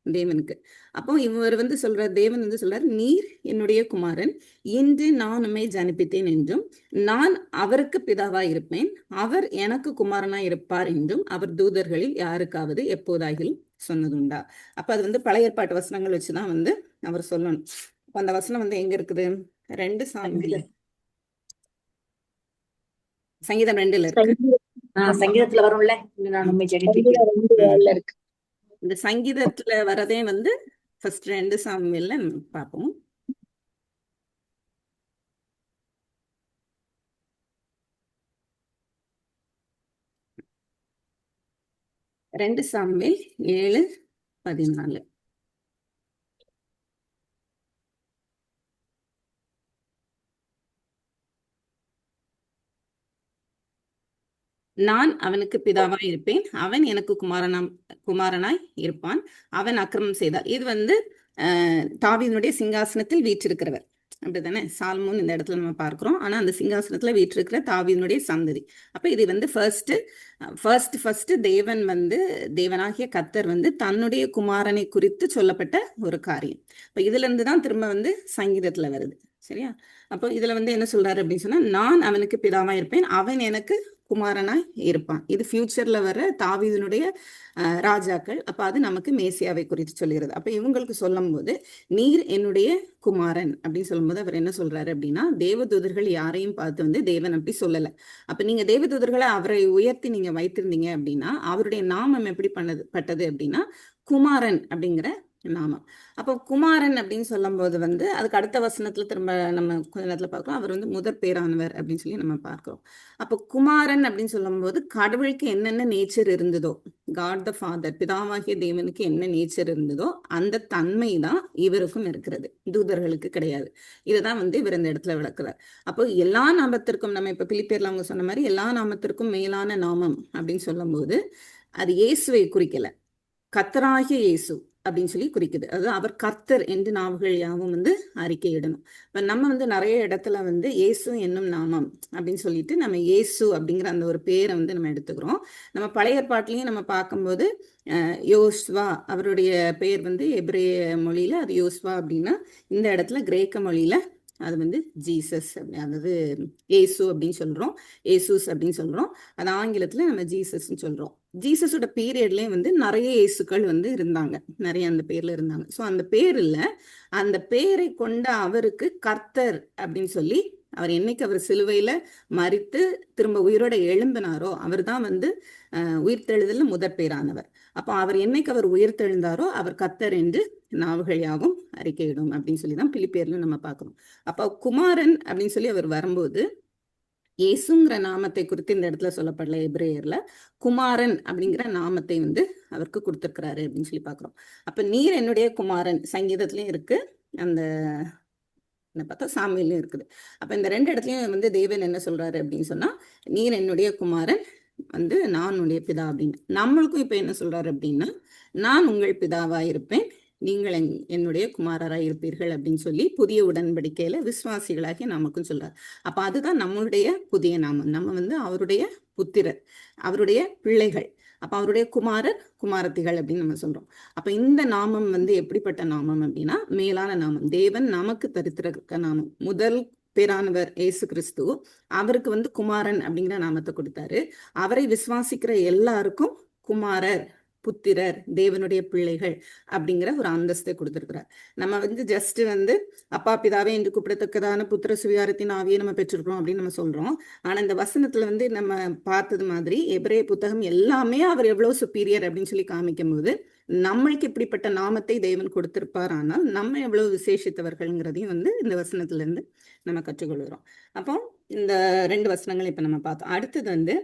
தேவனுக்கு. அப்போ இவர் வந்து சொல்றார், தேவன் வந்து சொல்றார், நீர் என்னுடைய குமாரன், இன்று நான் உம்மை ஜனிப்பித்தேன் என்றும் நான் அவருக்கு பிதாவா இருப்பேன், அவர் எனக்கு குமாரனா இருப்பார் என்றும் அவர் தூதர்களில் யாருக்காவது எப்போதாகிலும் சொன்னதுண்டா. அப்ப அது வந்து பழைய ஏற்பாட்டு வசனங்கள் வச்சுதான் வந்து அவர் சொல்லணும். அப்ப அந்த வசனம் வந்து எங்க இருக்குது? 2 சாமுவேல், சங்கீதம் 2ல இருக்கு. சங்கீதத்துல வரும்ல, நான் உண்மை ஜெனிப்பித்தேன் இருக்கு. இந்த சங்கீதத்துல வரதே வந்து ஃபர்ஸ்ட் 2 சாமுவேல்ல பார்ப்போம். ரெண்டு சாமுவேல் 7:14. நான் அவனுக்கு பிதாவாய் இருப்பேன், அவன் எனக்கு குமாரனாய் இருப்பான், அவன் அக்கிரமம் செய்தார். இது வந்து தாவீதுனுடைய சிங்காசனத்தில் வீற்றிருக்கிறவர். அப்படித்தானே? சால்மோன் இந்த இடத்துல நம்ம பார்க்கிறோம். ஆனா அந்த சிங்காசனத்துல வீற்றிருக்கிற தாவீதினுடைய சந்ததி. அப்ப இது வந்து ஃபர்ஸ்ட் தேவன் வந்து தேவனாகிய கர்த்தர் வந்து தன்னுடைய குமாரனை குறித்து சொல்லப்பட்ட ஒரு காரியம். இப்ப இதுல இருந்து தான் திரும்ப வந்து சங்கீதத்துல வருது. சரியா? அப்போ இதுல வந்து என்ன சொல்றாரு அப்படின்னு சொன்னா, நான் அவனுக்கு பிதாவா இருப்பேன், அவன் எனக்கு குமாரனாய் இருப்பான். இது ஃபியூச்சர்ல வர தாவீதினுடைய ராஜாக்கள். அப்ப அது நமக்கு மேசியாவை குறித்து சொல்கிறது. அப்ப இவங்களுக்கு சொல்லும் போது நீர் என்னுடைய குமாரன் அப்படின்னு சொல்லும்போது அவர் என்ன சொல்றாரு அப்படின்னா, தேவதூதர்கள் யாரையும் பார்த்து வந்து தேவன் அப்படி சொல்லல. அப்ப நீங்க தேவதூதர்களை அவரை உயர்த்தி நீங்க வைத்திருந்தீங்க அப்படின்னா அவருடைய நாமம் எப்படி பட்டது அப்படின்னா குமாரன் அப்படிங்கிற நாமம். அப்போ குமாரன் அப்படின்னு சொல்லும் போது வந்து அதுக்கு அடுத்த வசனத்துல திரும்ப நம்ம கொஞ்ச நேரத்துல பார்க்கிறோம், அவர் வந்து முதற் பேரானவர் அப்படின்னு சொல்லி நம்ம பார்க்கிறோம். அப்போ குமாரன் அப்படின்னு சொல்லும் போது கடவுளுக்கு என்னென்ன நேச்சர் இருந்ததோ, காட் த ஃபாதர் பிதாவாகிய தேவனுக்கு என்ன நேச்சர் இருந்ததோ அந்த தன்மை தான் இவருக்கும் இருக்கிறது, தூதர்களுக்கு கிடையாது. இதுதான் வந்து இவர் இந்த இடத்துல விளக்குறார். அப்போ எல்லா நாமத்திற்கும், நம்ம இப்ப பிலிப்பியர்ல அவங்க சொன்ன மாதிரி எல்லா நாமத்திற்கும் மேலான நாமம் அப்படின்னு சொல்லும் போது அது இயேசுவை குறிக்கல, கர்த்தராகிய இயேசு அப்படின்னு சொல்லி குறிக்குது. அதாவது அவர் கர்த்தர் என்று நாவுகள் யாவும் வந்து அறிக்கையிடணும். இப்ப நம்ம வந்து நிறைய இடத்துல வந்து இயேசு என்னும் நாமம் அப்படின்னு சொல்லிட்டு நம்ம இயேசு அப்படிங்கிற அந்த ஒரு பேரை வந்து நம்ம எடுத்துக்கிறோம். நம்ம பழைய ஏற்பாட்டிலையும் நம்ம பார்க்கும்போது யோஸ்வா அவருடைய பெயர் வந்து எபிரேய மொழியில அது யோஸ்வா அப்படின்னா, இந்த இடத்துல கிரேக்க மொழியில அது வந்து ஜீசஸ், அதாவது ஏசு அப்படின்னு சொல்றோம், ஏசூஸ் அப்படின்னு சொல்றோம். அது ஆங்கிலத்துல நம்ம ஜீசஸ்ன்னு சொல்றோம். ஜீசஸோட பீரியட்லயும் வந்து நிறைய இயேசுக்கள் வந்து இருந்தாங்க, நிறைய அந்த பேர்ல இருந்தாங்க. ஸோ அந்த பேர்ல அந்த பேரை கொண்ட அவருக்கு கர்த்தர் அப்படின்னு சொல்லி, அவர் என்னைக்கு அவர் சிலுவையில மரித்து திரும்ப உயிரோட எழும்பினாரோ அவர் தான் வந்து உயிர்த்தெழுதல்ல முதற் பேரானவர். அப்போ அவர் என்னைக்கு அவர் உயிர்த்தெழுந்தாரோ அவர் கர்த்தர் என்று நாவுகள் யாவும் அறிக்கையிடும் அப்படின்னு சொல்லி தான் பிலிப்பியர்ல நம்ம பார்க்கிறோம். அப்போ குமாரன் அப்படின்னு சொல்லி அவர் வரும்போது இயேசுங்கிற நாமத்தை குறித்து இந்த இடத்துல சொல்லப்படல, எபிரேயர்ல குமாரன் அப்படிங்கிற நாமத்தை வந்து அவருக்கு கொடுத்திருக்கிறாரு அப்படின்னு சொல்லி பார்க்கிறோம். அப்ப நீர் என்னுடைய குமாரன் சங்கீதத்திலயும் இருக்கு, அந்த என்ன பார்த்தா சாமியிலும் இருக்குது. அப்ப இந்த ரெண்டு இடத்துலயும் வந்து தேவன் என்ன சொல்றாரு அப்படின்னு சொன்னா, நீர் என்னுடைய குமாரன் வந்து நான் உன்னுடைய பிதா அப்படின்னு. நம்மளுக்கும் இப்ப என்ன சொல்றாரு அப்படின்னா, நான் உங்கள் பிதாவா இருப்பேன், நீங்கள் என்னுடைய குமாரராய் இருப்பீர்கள் அப்படின்னு சொல்லி புதிய உடன்படிக்கையில விசுவாசிகளாகி நமக்கும் சொல்றாரு. அப்ப அதுதான் நம்மளுடைய புதிய நாமம். நம்ம வந்து அவருடைய புத்திரர், அவருடைய பிள்ளைகள். அப்ப அவருடைய குமாரர் குமாரத்திகள் அப்படின்னு நம்ம சொல்றோம். அப்ப இந்த நாமம் வந்து எப்படிப்பட்ட நாமம் அப்படின்னா மேலான நாமம், தேவன் நமக்கு தரித்திருக்க நாமம். முதல் பேரானவர் இயேசு கிறிஸ்து, அவருக்கு வந்து குமாரன் அப்படிங்கிற நாமத்தை கொடுத்தாரு. அவரை விசுவாசிக்கிற எல்லாருக்கும் குமாரர், புத்திரர், தேவனுடைய பிள்ளைகள் அப்படிங்கிற ஒரு அந்தஸ்தை கொடுத்திருக்கிறார். நம்ம வந்து ஜஸ்ட் வந்து அப்பா பிதாவே என்று கூப்பிடத்தக்கதான புத்திர சுவிகாரத்தின் ஆவியை நம்ம பெற்றிருக்கிறோம் அப்படின்னு நம்ம சொல்றோம். ஆனா இந்த வசனத்துல வந்து நம்ம பார்த்தது மாதிரி எபிரேய புத்தகம் எல்லாமே அவர் எவ்வளவு சுப்பீரியர் அப்படின்னு சொல்லி காமிக்கும் போது நம்மளுக்கு இப்படிப்பட்ட நாமத்தை தேவன் கொடுத்திருப்பார், ஆனால் நம்ம எவ்வளவு விசேஷித்தவர்கள்ங்கிறதையும் வந்து இந்த வசனத்துல இருந்து நம்ம கற்றுக்கொள்கிறோம். அப்போ இந்த 2 வசனங்கள் இப்ப நம்ம பார்த்தோம். அடுத்தது வந்து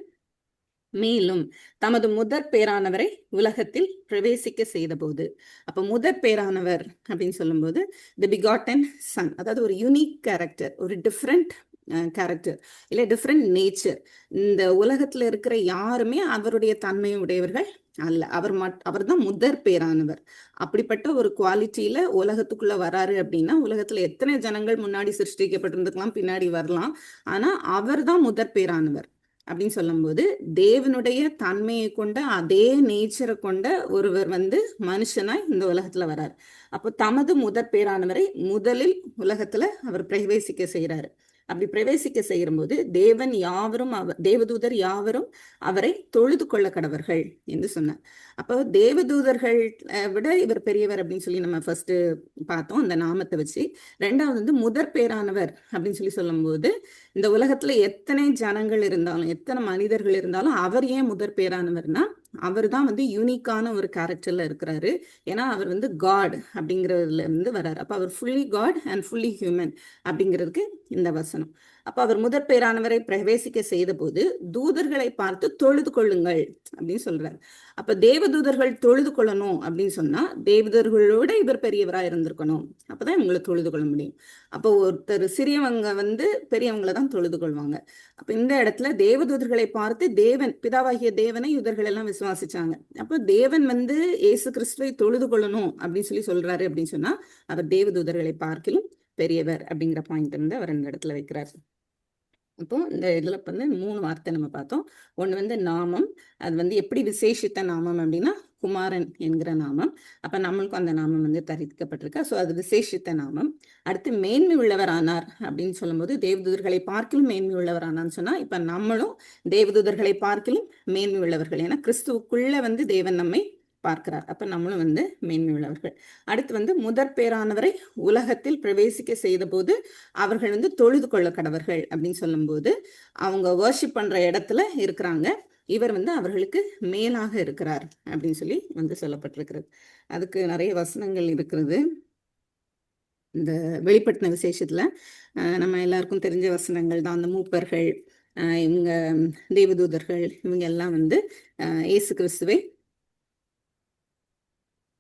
மேலும் தமது முதற் பேரானவரை உலகத்தில் பிரவேசிக்க செய்த போது. அப்ப முதற் பேரானவர் அப்படின்னு சொல்லும்போது தி பிகாட்டன் சன், அதாவது ஒரு யூனிக் கேரக்டர், ஒரு டிஃப்ரெண்ட் கேரக்டர், இல்ல டிஃப்ரெண்ட் நேச்சர். இந்த உலகத்துல இருக்கிற யாருமே அவருடைய தன்மையை உடையவர்கள் அல்ல. அவர் தான் முதற் பேரானவர். அப்படிப்பட்ட ஒரு குவாலிட்டியில உலகத்துக்குள்ள வராரு அப்படின்னா, உலகத்துல எத்தனை ஜனங்கள் முன்னாடி சிருஷ்டிக்கப்பட்டிருந்துக்கலாம், பின்னாடி வரலாம், ஆனா அவர் தான் முதற் பேரானவர் அப்படின்னு சொல்லும்போது தேவனுடைய தன்மையை கொண்ட அதே நேச்சரை கொண்ட ஒருவர் வந்து மனுஷனாய் இந்த உலகத்துல வராரு. அப்போ தமது முதற் பேரானவரை முதலில் உலகத்துல அவர் பிரவேசிக்க செய்யறாரு. அப்படி பிரவேசிக்க செய்யும்போது தேவதூதர் யாவரும் அவரை தொழுது கொள்ள கடவர்கள் என்று சொன்னார். அப்போ தேவதூதர்கள் விட இவர் பெரியவர் அப்படின்னு சொல்லி நம்ம ஃபர்ஸ்ட் பார்த்தோம் அந்த நாமத்தை வச்சு. ரெண்டாவது வந்து முதற் பேரானவர் அப்படின்னு சொல்லி சொல்லும்போது இந்த உலகத்துல எத்தனை ஜனங்கள் இருந்தாலும், எத்தனை மனிதர்கள் இருந்தாலும் அவர் ஏன் முதற் பேரானவர்னா அவர் தான் வந்து யூனிக்கான ஒரு கேரக்டர்ல இருக்கிறாரு. ஏன்னா அவர் வந்து காட் அப்படிங்கிறதுல இருந்து வர்றாரு. அப்ப அவர் fully God and fully human அப்படிங்கிறதுக்கு இந்த வசனம். அப்ப அவர் முதற் பேரானவரை பிரவேசிக்க செய்த போது தூதர்களை பார்த்து தொழுது கொள்ளுங்கள் அப்படின்னு சொல்றாரு. அப்ப தேவதூதர்கள் தொழுது கொள்ளணும் அப்படின்னு சொன்னா தேவதூதர்களோட இவர் பெரியவரா இருந்திருக்கணும், அப்பதான் இவங்களை தொழுது கொள்ள முடியும். அப்போ ஒருத்தர் சிறியவங்க வந்து பெரியவங்களை தான் தொழுது கொள்வாங்க. அப்ப இந்த இடத்துல தேவதூதர்களை பார்த்து தேவன் பிதாவாகிய தேவனை யூதர்கள் எல்லாம் விசுவாசிச்சாங்க. அப்போ தேவன் வந்து இயேசு கிறிஸ்துவை தொழுது கொள்ளணும் அப்படின்னு சொல்லி சொல்றாரு அப்படின்னு சொன்னா அவர் தேவதூதர்களை பார்க்கிலும் பெரியவர் அப்படிங்கிற பாயிண்ட் வந்து அவர் இந்த இடத்துல வைக்கிறார். அப்போ இந்த இதுல வந்து 3 வார்த்தை நம்ம பார்த்தோம். ஒண்ணு வந்து நாமம், அது வந்து எப்படி விசேஷித்த நாமம் அப்படின்னா குமாரன் என்கிற நாமம். அப்ப நம்மளுக்கும் அந்த நாமம் வந்து தரிக்கப்பட்டிருக்கு. ஸோ அது விசேஷித்த நாமம். அடுத்து மேன்மை உள்ளவர் ஆனார் அப்படின்னு சொல்லும்போது தேவதூதர்களை பார்க்கிலும் மேன்மை உள்ளவர் ஆனான்னு சொன்னா இப்ப நம்மளும் தேவதூதர்களை பார்க்கிலும் மேன்மை உள்ளவர்கள். ஏன்னா கிறிஸ்துவுக்குள்ள வந்து தேவன் நம்மை பார்க்கிறார். அப்ப நம்மளும் வந்து மேன்மை உள்ளவர்கள். அடுத்து வந்து முதற் பேரானவரை உலகத்தில் பிரவேசிக்க செய்த போது அவர்கள் வந்து தொழுது கொள்ள கடவர்கள் அப்படின்னு சொல்லும்போது அவங்க வர்ஷிப் பண்ற இடத்துல இருக்கிறாங்க. இவர் வந்து அவர்களுக்கு மேலாக இருக்கிறார் அப்படின்னு சொல்லி வந்து சொல்லப்பட்டிருக்கிறது. அதுக்கு நிறைய வசனங்கள் இருக்கிறது. இந்த வெளிப்படுத்தின விசேஷத்துல நம்ம எல்லாருக்கும் தெரிஞ்ச வசனங்கள் தான். அந்த மூப்பர்கள், இவங்க தேவதூதர்கள், இவங்க எல்லாம் வந்து இயேசு கிறிஸ்துவை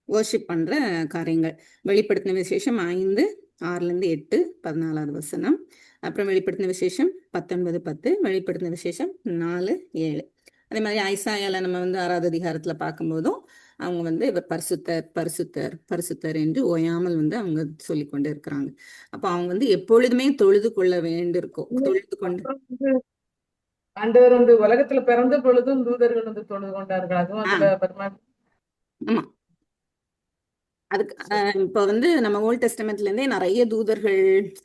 வர்ஷிப் பண்ற காரியங்கள். வெளிப்படுத்தின விசேஷம் 5:6-8 14வது வசனம். அப்புறம் வெளிப்படுத்தின விசேஷம் 19:10, வெளிப்படுத்தின விசேஷம் 4:7. அதே மாதிரி ஐசாயால நம்ம வந்து 6வது அதிகாரத்துல பார்க்கும்போதும் அவங்க வந்து இவர் பரிசுத்தர் பரிசுத்தர் பரிசுத்தர் என்று ஓயாமல் வந்து அவங்க சொல்லி கொண்டு இருக்கிறாங்க. அப்ப அவங்க வந்து எப்பொழுதுமே தொழுது கொள்ள வேண்டியிருக்கும். தொழுது கொண்டு ஆண்டவர் வந்து உலகத்துல பிறந்த பொழுதும் தூதர்கள் வந்து தொழுது கொண்டார்கள். அதுவும் அதுல ஆமா. அதுக்கு இப்ப வந்து நம்ம ஓல்ட் டெஸ்டமெண்ட்ல இருந்தே நிறைய தூதர்கள்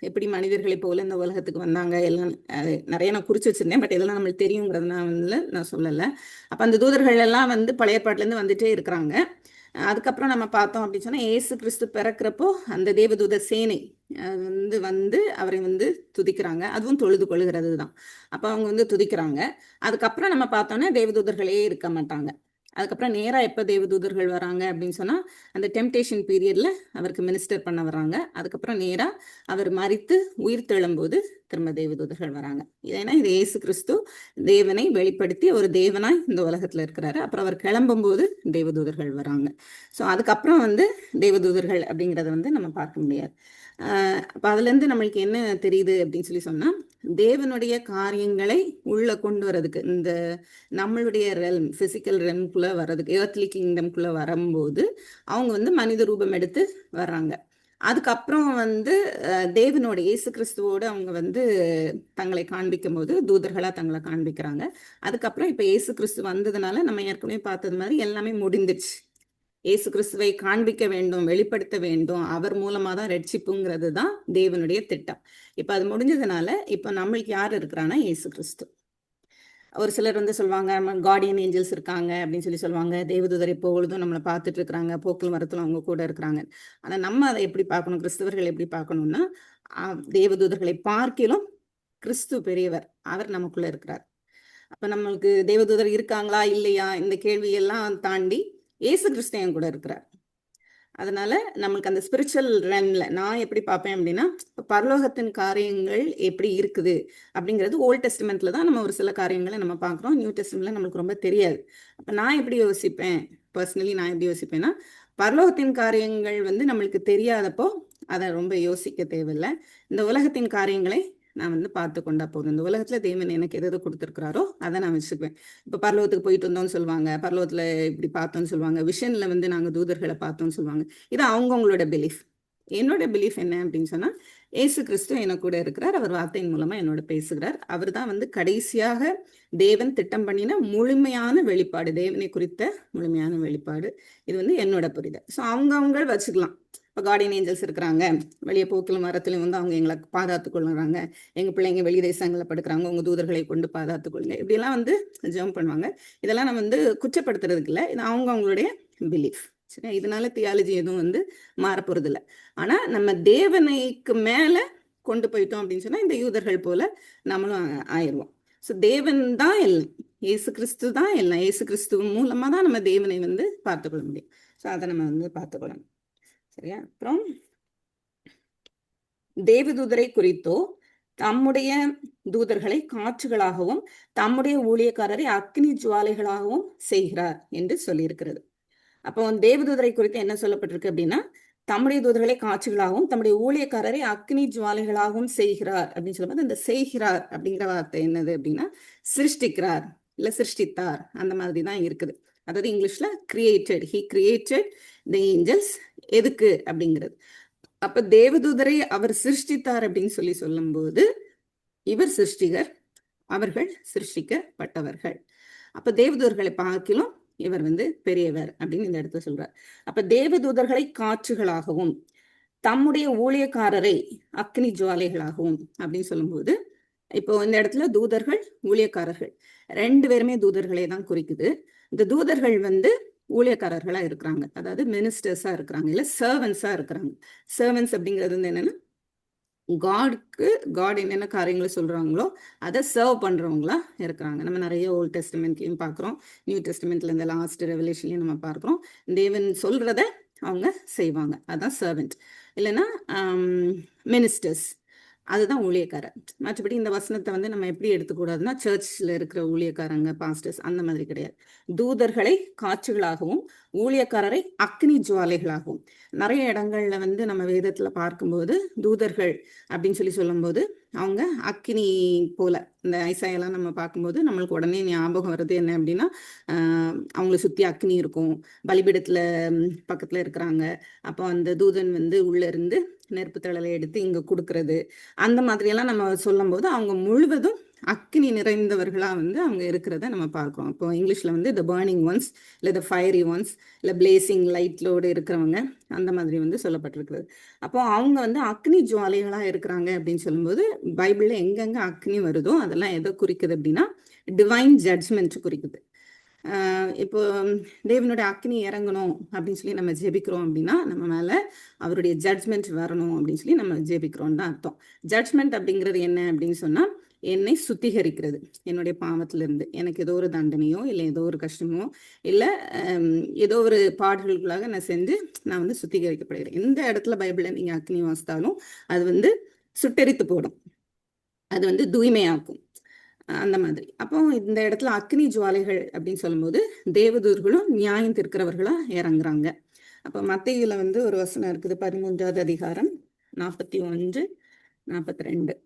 எப்படி மனிதர்களை போல இந்த உலகத்துக்கு வந்தாங்க எல்லாம் நிறைய நான் குறிச்சு வச்சிருந்தேன். பட் இதெல்லாம் நம்மளுக்கு தெரியுங்கிறதுனால நான் சொல்லலை. அப்ப அந்த தூதர்கள் எல்லாம் வந்து பழைய பாட்டுல இருந்து வந்துட்டே இருக்கிறாங்க. அதுக்கப்புறம் நம்ம பார்த்தோம் அப்படின்னு சொன்னா இயேசு கிறிஸ்து பிறக்கிறப்போ அந்த தேவதூத சேனை வந்து அவரை வந்து துதிக்கிறாங்க. அதுவும் தொழுது கொள்ளுகிறது தான். அப்ப அவங்க வந்து துதிக்கிறாங்க. அதுக்கப்புறம் நம்ம பார்த்தோம்னா தேவதூதர்களே இருக்க மாட்டாங்க. அதுக்கப்புறம் நேரா எப்ப தேவதூதர்கள் வராங்க அப்படின்னு சொன்னா அந்த டெம்டேஷன் பீரியட்ல அவருக்கு மினிஸ்டர் பண்ண வர்றாங்க. அதுக்கப்புறம் நேரா அவர் மரித்து உயிர் தெழும்போது திரும்ப தேவதூதர்கள் வராங்க. ஏன்னா இது இயேசு கிறிஸ்து தேவனை வெளிப்படுத்தி ஒரு தேவனாய் இந்த உலகத்துல இருக்கிறாரு. அப்புறம் அவர் கிளம்பும் போது தேவதூதர்கள் வராங்க. ஸோ அதுக்கப்புறம் வந்து தேவதூதர்கள் அப்படிங்கிறத வந்து நம்ம பார்க்க முடியாது. அப்ப அதுல இருந்து நம்மளுக்கு என்ன தெரியுது அப்படின்னு சொல்லி சொன்னா தேவனுடைய காரியங்களை உள்ள கொண்டு வர்றதுக்கு இந்த நம்மளுடைய ரெல்ம் பிசிக்கல் ரெல்ம்குள்ள வர்றதுக்கு ஏர்த்லி கிங்டம்குள்ள வரும்போது அவங்க வந்து மனித ரூபம் எடுத்து வர்றாங்க. அதுக்கப்புறம் வந்து தேவனோட இயேசு கிறிஸ்துவோடு அவங்க வந்து தங்களை காண்பிக்கும் போது தூதர்களா தங்களை காண்பிக்கிறாங்க. அதுக்கப்புறம் இப்ப இயேசு கிறிஸ்து வந்ததுனால நம்ம ஏற்கனவே பார்த்தது மாதிரி எல்லாமே முடிந்துச்சு. இயேசு கிறிஸ்துவை காண்பிக்க வேண்டும், வெளிப்படுத்த வேண்டும். அவர் மூலமா தான் ரட்சிப்புங்கிறது தான் தேவனுடைய திட்டம். இப்ப அது முடிஞ்சதுனால இப்ப நம்மளுக்கு யார் இருக்கிறான்னா இயேசு கிறிஸ்து. ஒரு சிலர் வந்து சொல்லுவாங்க கார்டியன் ஏஞ்சல்ஸ் இருக்காங்க அப்படின்னு சொல்லி சொல்லுவாங்க. தேவதூதர் எப்பொழுதும் நம்மளை பார்த்துட்டு இருக்கிறாங்க, போக்கில் மரத்துல அவங்க கூட இருக்கிறாங்க. ஆனா நம்ம அதை எப்படி பார்க்கணும், கிறிஸ்தவர்கள் எப்படி பார்க்கணும்னா தேவதூதர்களை பார்க்கிலும் கிறிஸ்து பெரியவர், அவர் நமக்குள்ள இருக்கிறார். அப்ப நம்மளுக்கு தேவதூதர் இருக்காங்களா இல்லையா இந்த கேள்வியெல்லாம் தாண்டி இயேசு கிறிஸ்து என் கூட இருக்கிறார். அதனால நம்மளுக்கு அந்த ஸ்பிரிச்சுவல் ரென்ல நான் எப்படி பார்ப்பேன் அப்படின்னா பரலோகத்தின் காரியங்கள் எப்படி இருக்குது அப்படிங்கிறது ஓல்ட் டெஸ்டமெண்ட்ல தான் நம்ம ஒரு சில காரியங்களை நம்ம பார்க்குறோம். நியூ டெஸ்டமெண்ட்ல நம்மளுக்கு ரொம்ப தெரியாது. அப்ப நான் எப்படி யோசிப்பேன், பர்சனலி நான் எப்படி யோசிப்பேன்னா பரலோகத்தின் காரியங்கள் வந்து நம்மளுக்கு தெரியாதப்போ அதை ரொம்ப யோசிக்க தேவையில்லை. இந்த உலகத்தின் காரியங்களை நான் வந்து பார்த்து கொண்டா போதும். இந்த உலகத்துல தேவன் எனக்கு எது கொடுத்துருக்கிறாரோ அதை நான் வச்சுக்குவேன். இப்ப பரலோகத்துக்கு போயிட்டு வந்தோம்னு சொல்லுவாங்க, பரலோகத்துல இப்படி பார்த்தோம்னு சொல்லுவாங்க, விஷன்ல வந்து நாங்க தூதர்களை பார்த்தோம்னு சொல்லுவாங்க. இது அவங்கவுங்களோட பிலீஃப். என்னோட பிலீஃப் என்ன அப்படின்னு சொன்னா இயேசு கிறிஸ்து எனக்கு கூட இருக்கிறார். அவர் வார்த்தையின் மூலமா என்னோட பேசுகிறார். அவர் தான் வந்து கடைசியாக தேவன் திட்டம் பண்ணின முழுமையான வெளிப்பாடு, தேவனை குறித்த முழுமையான வெளிப்பாடு. இது வந்து என்னோட புரிதல். ஸோ அவங்க வச்சுக்கலாம். இப்போ கார்டியன் ஏஞ்சல்ஸ் இருக்கிறாங்க, வெளியே போக்கிலும் மரத்துலையும் வந்து அவங்க எங்களை பாதுகாத்து கொள்ளுறாங்க, எங்க பிள்ளைங்க வெளி தேசங்களில் படுக்கிறாங்க, உங்க தூதர்களை கொண்டு பாதுகாத்து கொள்ளுங்க, இப்படியெல்லாம் வந்து ஜெபம் பண்ணுவாங்க. இதெல்லாம் நம்ம வந்து குற்றப்படுத்துறதுக்கு இல்லை, இது அவங்களுடைய பிலீஃப். சரியா? இதனால தியாலஜி எதுவும் வந்து மாறப்போறது இல்லை. ஆனா நம்ம தேவனைக்கு மேல கொண்டு போயிட்டோம் அப்படின்னு சொன்னா இந்த யூதர்கள் போல நம்மளும் ஆயிடுவோம். ஸோ தேவன் தான் எல்லாம், இயேசு கிறிஸ்து தான் எல்லாம். இயேசு கிறிஸ்து மூலமா தான் நம்ம தேவனை வந்து பார்த்துக்கொள்ள முடியும். ஸோ அதை நம்ம வந்து பார்த்துக்கொள்ளணும். சரியா? அப்புறம் தேவதூதரை குறித்தோ தம்முடைய தூதர்களை காற்றுகளாகவும் தம்முடைய ஊழியக்காரரை அக்னி ஜுவாலைகளாகவும் செய்கிறார் என்று சொல்லியிருக்கிறது. அப்போ தேவதூதரை குறித்து என்ன சொல்லப்பட்டிருக்கு அப்படின்னா தம்முடைய தூதர்களை காட்சிகளாகவும் தம்முடைய ஊழியக்காரரை அக்னி ஜுவாலைகளாகவும் செய்கிறார் அப்படின்னு சொல்லும்போது இந்த செய்கிறார் அப்படிங்கிற வார்த்தை என்னது அப்படின்னா சிருஷ்டிக்கிறார் இல்ல சிருஷ்டித்தார், அந்த மாதிரி தான் இருக்குது. அதாவது இங்கிலீஷ்ல created, he created the angels. எதுக்கு அப்படிங்கிறது அப்ப தேவதூதரை அவர் சிருஷ்டித்தார் அப்படின்னு சொல்லும்போது இவர் சிருஷ்டிகர், அவர்கள் சிருஷ்டிக்கப்பட்டவர்கள். அப்ப தேவதூதர்களை பார்க்கிலும் இவர் பெரியவர் அப்படின்னு இந்த இடத்துல சொல்றார். அப்ப தேவதூதர்களை காற்றுகளாகவும் தம்முடைய ஊழியக்காரரை அக்னி ஜுவாலைகளாகவும் அப்படின்னு சொல்லும்போது, இப்போ இந்த இடத்துல தூதர்கள் ஊழியக்காரர்கள் 2 பேருமே தூதர்களை தான் குறிக்குது. இந்த தூதர்கள் ஊழியக்காரர்களா இருக்கிறாங்க, அதாவது மினிஸ்டர்ஸா இருக்கிறாங்க, இல்ல சர்வன்ஸா இருக்கிறாங்க. சர்வன்ஸ் அப்படிங்கிறது என்னன்னா, காட் என்னென்ன காரியங்களை சொல்றாங்களோ அதை சர்வ் பண்றவங்களா இருக்கிறாங்க. நம்ம நிறைய ஓல்ட் டெஸ்டமெண்ட்லயும் பார்க்கிறோம், நியூ டெஸ்டமெண்ட்ல இந்த லாஸ்ட் ரெவலேஷன்லயும் நம்ம பார்க்கிறோம். தேவன் சொல்றத அவங்க செய்வாங்க, அதான் சர்வெண்ட். இல்லைன்னா மினிஸ்டர்ஸ், அதுதான் ஊழியக்காரர். மற்றபடி இந்த வசனத்தை நம்ம எப்படி எடுத்துக்கூடாதுன்னா, சர்ச்சில் இருக்கிற ஊழியக்காரங்க பாஸ்டர்ஸ் அந்த மாதிரி கிடையாது. தூதர்களை காற்றுகளாகவும் ஊழியக்காரரை அக்னி ஜுவாலைகளாகவும். நிறைய இடங்கள்ல நம்ம வேதத்துல பார்க்கும்போது தூதர்கள் அப்படின்னு சொல்லும்போது அவங்க அக்னி போல, இந்த ஐசாயெல்லாம் நம்ம பார்க்கும்போது நம்மளுக்கு உடனே ஞாபகம் வருது என்ன அப்படின்னா, அவங்கள சுத்தி அக்னி இருக்கும், பலிபீடத்துல பக்கத்துல இருக்கிறாங்க. அப்போ அந்த தூதன் உள்ள இருந்து நெருப்பு தழலை எடுத்து இங்க கொடுக்கறது, அந்த மாதிரி எல்லாம் நம்ம சொல்லும் போது அவங்க முழுவதும் அக்னி நிறைந்தவர்களா அவங்க இருக்கிறத நம்ம பார்க்கிறோம். இப்போ இங்கிலீஷ்ல த பர்னிங் ஒன்ஸ், இல்ல த ஃபயரி ஒன்ஸ், இல்ல பிளேசிங் லைட்லோடு இருக்கிறவங்க, அந்த மாதிரி சொல்லப்பட்டிருக்கிறது. அப்போ அவங்க அக்னி ஜுவாலைகளா இருக்கிறாங்க அப்படின்னு சொல்லும்போது, பைபிள்ல எங்கெங்க அக்னி வருதோ அதெல்லாம் எதை குறிக்குது அப்படின்னா, டிவைன் ஜட்ஜ்மெண்ட் குறிக்குது. இப்போ தேவனுடைய அக்னி இறங்கணும் அப்படின்னு நம்ம ஜெபிக்கிறோம் அப்படின்னா, நம்ம மேல அவருடைய ஜட்ஜ்மெண்ட் வரணும் அப்படின்னு நம்ம ஜெபிக்கிறோம் தான் அர்த்தம். ஜட்ஜ்மெண்ட் அப்படிங்கிறது என்ன அப்படின்னு சொன்னா, என்னை சுத்திகரிக்கிறது, என்னுடைய பாவத்திலிருந்து எனக்கு ஏதோ ஒரு தண்டனையோ இல்லை ஏதோ ஒரு கஷ்டமோ இல்லை ஏதோ ஒரு பாடுகளுக்காக நான் செஞ்சு நான் சுத்திகரிக்கப்படுகிறேன். எந்த இடத்துல பைபிள்ல நீங்க அக்னி வாசித்தாலும் அது சுட்டெரித்து போடும், அது தூய்மையாக்கும், அந்த மாதிரி. அப்போ இந்த இடத்துல அக்னி ஜுவாலைகள் அப்படின்னு சொல்லும்போது தேவதூர்களும் நியாயம் தீர்க்கிறவர்களா இறங்குறாங்க. அப்போ மத்தேயுல ஒரு வசனம் இருக்குது, 13வது அதிகாரம் 41, 42.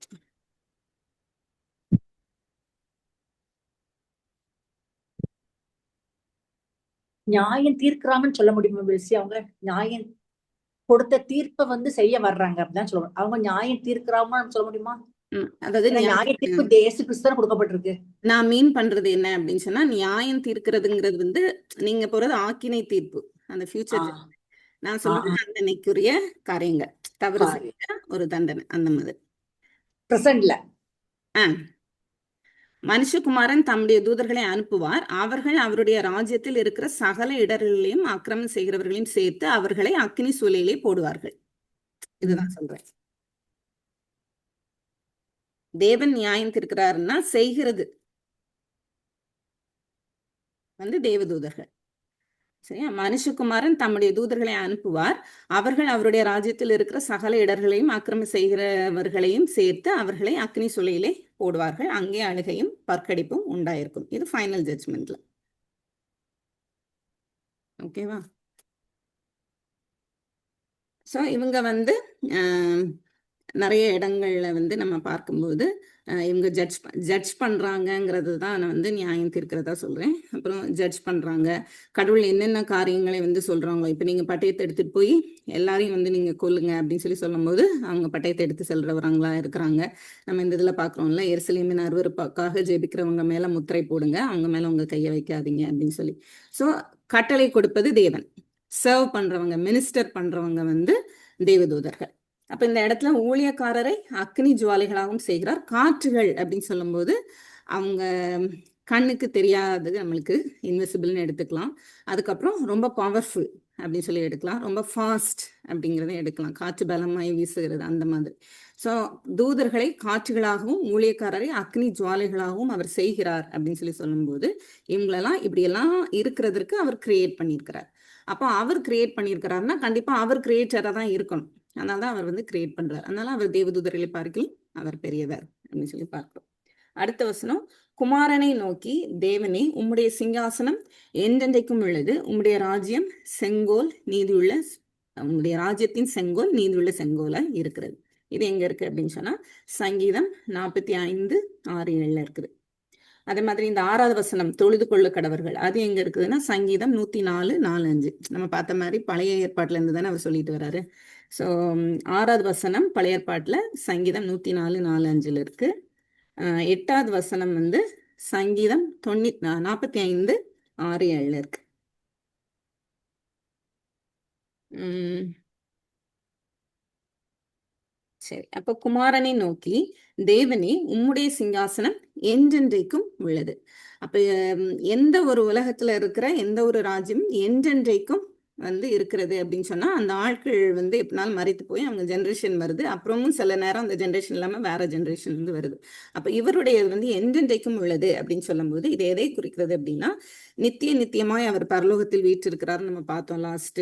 நியாயம் தீர்க்கிறாங்கன்னு சொல்ல முடியுமா பெல்சி? அவங்க நியாயம் கொடுத்த தீர்ப்பை செய்ய வர்றாங்க அப்படிதான் சொல்லுவாங்க. அவங்க நியாயம் தீர்க்கிறாங்கன்னு சொல்ல முடியுமா? அதாவது நியாய தீர்ப்பு இயேசு கிறிஸ்து கொடுக்கப்பட்டிருக்கு. நான் மீன் பண்றது என்ன அப்படின்னு சொன்னா, நியாயம் தீர்க்கிறதுங்கிறது நீங்க போறது ஆக்கினை தீர்ப்பு, அந்த ஃபியூச்சர். நான் சொல்றது தண்டனைக்குரிய காரியங்கள், தவறு செய்ய ஒரு தண்டனை, அந்த மாதிரி. பிரசன்ட்ல மனுஷகுமாரன் தம்முடைய தூதர்களை அனுப்புவார், அவர்கள் அவருடைய ராஜ்யத்தில் இருக்கிற சகல இடர்களையும் அக்கிரமம் செய்கிறவர்களையும் சேர்த்து அவர்களை அக்னி சூளையிலே போடுவார்கள். இதுதான் சொல்றேன். தேவன் நியாயம் தீர்க்கிறாருன்னா செய்கிறது தேவதூதர்கள், சரியா? மனுஷகுமாரன் தம்முடைய தூதர்களை அனுப்புவார், அவர்கள் அவருடைய ராஜ்யத்தில் இருக்கிற சகல இடர்களையும் அக்கிரமம் செய்கிறவர்களையும் சேர்த்து அவர்களை அக்னி சூளையிலே போடுவார்கள், அங்கே அழுகையும் பற்கடிப்பும் உண்டாயிருக்கும். இது ஃபைனல் ஜட்ஜ்மெண்ட்ல. ஓகேவா? ஸோ இவங்க நிறைய இடங்கள்ல நம்ம பார்க்கும்போது இவங்க ஜட்ஜ் பண்றாங்கிறது தான் நான் நியாயம் தீர்க்கிறதா சொல்றேன். அப்புறம் ஜட்ஜ் பண்றாங்க, கடவுள் என்னென்ன காரியங்களை சொல்றாங்களோ. இப்ப நீங்க பட்டயத்தை எடுத்துட்டு போய் எல்லாரையும் நீங்க கொல்லுங்க அப்படின்னு சொல்லும் போது அவங்க பட்டயத்தை எடுத்து செல்றவங்களா இருக்கிறாங்க. நம்ம இந்த இதுல பாக்குறோம்ல, எருசலேமின் அருவருப்பாக ஜெபிக்கிறவங்க மேல முத்திரை போடுங்க, அவங்க மேல உங்க கையை வைக்காதீங்க அப்படின்னு சொல்லி. ஸோ கட்டளை கொடுப்பது தேவன், சர்வ் பண்றவங்க, மினிஸ்டர் பண்றவங்க தேவதூதர்கள். அப்ப இந்த இடத்துல ஊழியக்காரரை அக்னி ஜுவாலைகளாகவும் செய்கிறார். காற்றுகள் அப்படின்னு சொல்லும்போது அவங்க கண்ணுக்கு தெரியாது, நம்மளுக்கு இன்விசிபிள்னு எடுத்துக்கலாம். அதுக்கப்புறம் ரொம்ப பவர்ஃபுல் அப்படின்னு சொல்லி எடுக்கலாம், ரொம்ப ஃபாஸ்ட் அப்படிங்கிறத எடுக்கலாம், காற்று பலமாய் வீசுகிறது, அந்த மாதிரி. ஸோ தூதர்களை காற்றுகளாகவும் ஊழியக்காரரை அக்னி ஜுவாலைகளாகவும் அவர் செய்கிறார் அப்படின்னு சொல்லும்போது இவங்களெல்லாம் இப்படியெல்லாம் இருக்கிறதுக்கு அவர் கிரியேட் பண்ணியிருக்கிறார். அப்போ அவர் கிரியேட் பண்ணியிருக்கிறாருன்னா கண்டிப்பா அவர் கிரியேட்டரா தான் இருக்கணும். அதனாலதான் அவர் கிரியேட் பண்றாரு. அதனால அவர் தேவதூதர்களை பார்க்கலாம் அவர் பெரியவர் அப்படின்னு சொல்லி பார்க்கிறோம். அடுத்த வசனம், குமாரனை நோக்கி, தேவனே உம்முடைய சிங்காசனம் என்றென்றைக்கும் உள்ளது, உம்முடைய ராஜ்யம் செங்கோல் நீதியுள்ள, உம்முடைய ராஜ்யத்தின் செங்கோல் நீதியுள்ள செங்கோலா இருக்கிறது. இது எங்க இருக்கு அப்படின்னு சொன்னா சங்கீதம் 45:6-7 இருக்குது. அதே மாதிரி இந்த 6வது வசனம் தொழுது கொள்ள கடவர்கள், அது எங்க இருக்குதுன்னா சங்கீதம் 104:4-5. நம்ம பார்த்த மாதிரி பழைய ஏற்பாட்டுல இருந்து தானே அவர் சொல்லிட்டு வர்றாரு. ஸோ 6வது வசனம் பழைய ஏற்பாட்டுல சங்கீதம் 104:4-5 இருக்கு. 8வது வசனம் வந்து சங்கீதம் 45:6-7 இருக்கு. சரி, அப்ப குமாரனை நோக்கி தேவனே உம்முடைய சிங்காசனம் என்றென்றைக்கும் உள்ளது. அப்ப எந்த ஒரு உலகத்துல இருக்கிற எந்த ஒரு ராஜ்யம் என்றென்றைக்கும் வந்து இருக்கிறது அப்படின்னு சொன்னா அந்த ஆட்கள் வந்து எப்படினாலும் மறைத்து போய் அவங்க ஜென்ரேஷன் வருது, அப்புறமும் சில நேரம் அந்த ஜென்ரேஷன் இல்லாம வேற ஜென்ரேஷன் வந்து வருது. அப்ப இவருடையது வந்து என்றென்றைக்கும் உள்ளது அப்படின்னு சொல்லும் போது இது எதை குறிக்கிறது அப்படின்னா நித்தியமாய் அவர் பரலோகத்தில் வீற்றிருக்கிறார். நம்ம பார்த்தோம் லாஸ்ட்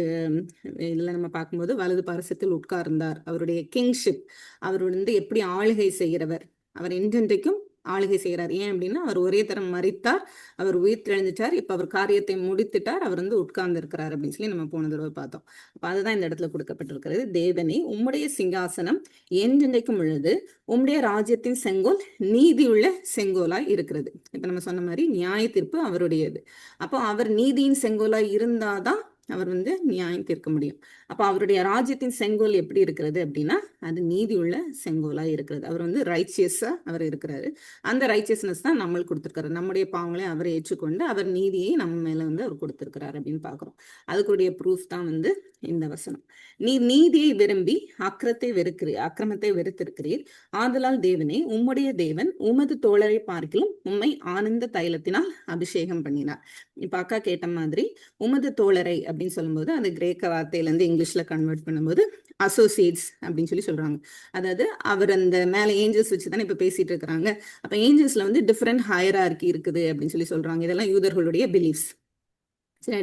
இதுல நம்ம பார்க்கும்போது வலது பாரசத்தில் உட்கார்ந்தார். அவருடைய கிங்ஷிப், அவர் வந்து எப்படி ஆளுகை செய்கிறவர், அவர் என்றென்றைக்கும் ஆளுகை செய்கிறார். ஏன் அப்படின்னா அவர் ஒரே தரம் மரித்தார், அவர் உயிர் தெழுந்துட்டார், இப்ப அவர் காரியத்தை முடித்துட்டார், அவர் வந்து உட்கார்ந்து இருக்கிறார் அப்படின்னு சொல்லி நம்ம போன தடவை பார்த்தோம். அப்ப அதுதான் இந்த இடத்துல கொடுக்கப்பட்டிருக்கிறது. தேவனே உம்முடைய சிங்காசனம் என்றென்றைக்கும் உள்ளது, உம்முடைய ராஜ்யத்தின் செங்கோல் நீதியுள்ள செங்கோலாய் இருக்கிறது. இப்ப நம்ம சொன்ன மாதிரி நியாய தீர்ப்பு அவருடையது. அப்போ அவர் நீதியின் செங்கோலாய் இருந்தாதான் அவர் வந்து நியாயம் தீர்க்க முடியும். அப்ப அவருடைய ராஜ்யத்தின் செங்கோல் எப்படி இருக்கிறது அப்படின்னா அது நீதி உள்ள செங்கோலா இருக்கிறது. அவர் வந்து ரைச்சியஸா அவர் இருக்கிறாரு. அந்த ரைச்சியஸ்னஸ் தான் நம்மளுக்கு கொடுத்திருக்காரு. நம்முடைய பாவங்களை அவர் ஏற்றுக்கொண்டு அவர் நீதியை நம்ம மேல வந்து அவர் கொடுத்திருக்கிறார் அப்படின்னு பாக்குறோம். அதுக்குடைய ப்ரூஃப் தான் வந்து இந்த வசனம். நீ நீதியை விரும்பி அக்கிரமத்தை வெறுத்திருக்கிறீர். ஆதலால் தேவனே உம்முடைய தேவன் உமது தோழரை பார்க்கிலும் உம்மை ஆனந்த தைலத்தினால் அபிஷேகம் பண்ணினார். இப்ப அக்கா கேட்ட மாதிரி உமது தோழரை அப்படின்னு சொல்லும்போது அது கிரேக்க வார்த்தையில இருந்து இங்கிலீஷ்ல கன்வெர்ட் பண்ணும்போது அசோசியேட்ஸ் அப்படின்னு சொல்லி சொல்றாங்க. அதாவது அவர் அந்த மேல ஏஞ்சல்ஸ் வச்சுதானே இப்ப பேசிட்டு இருக்கிறாங்க. அப்ப ஏஞ்சல்ஸ்ல வந்து டிஃப்ரெண்ட் ஹையரார்கி இருக்குது அப்படின்னு சொல்லி சொல்றாங்க. இதெல்லாம் யூதர்களுடைய பிலீஃப்ஸ்.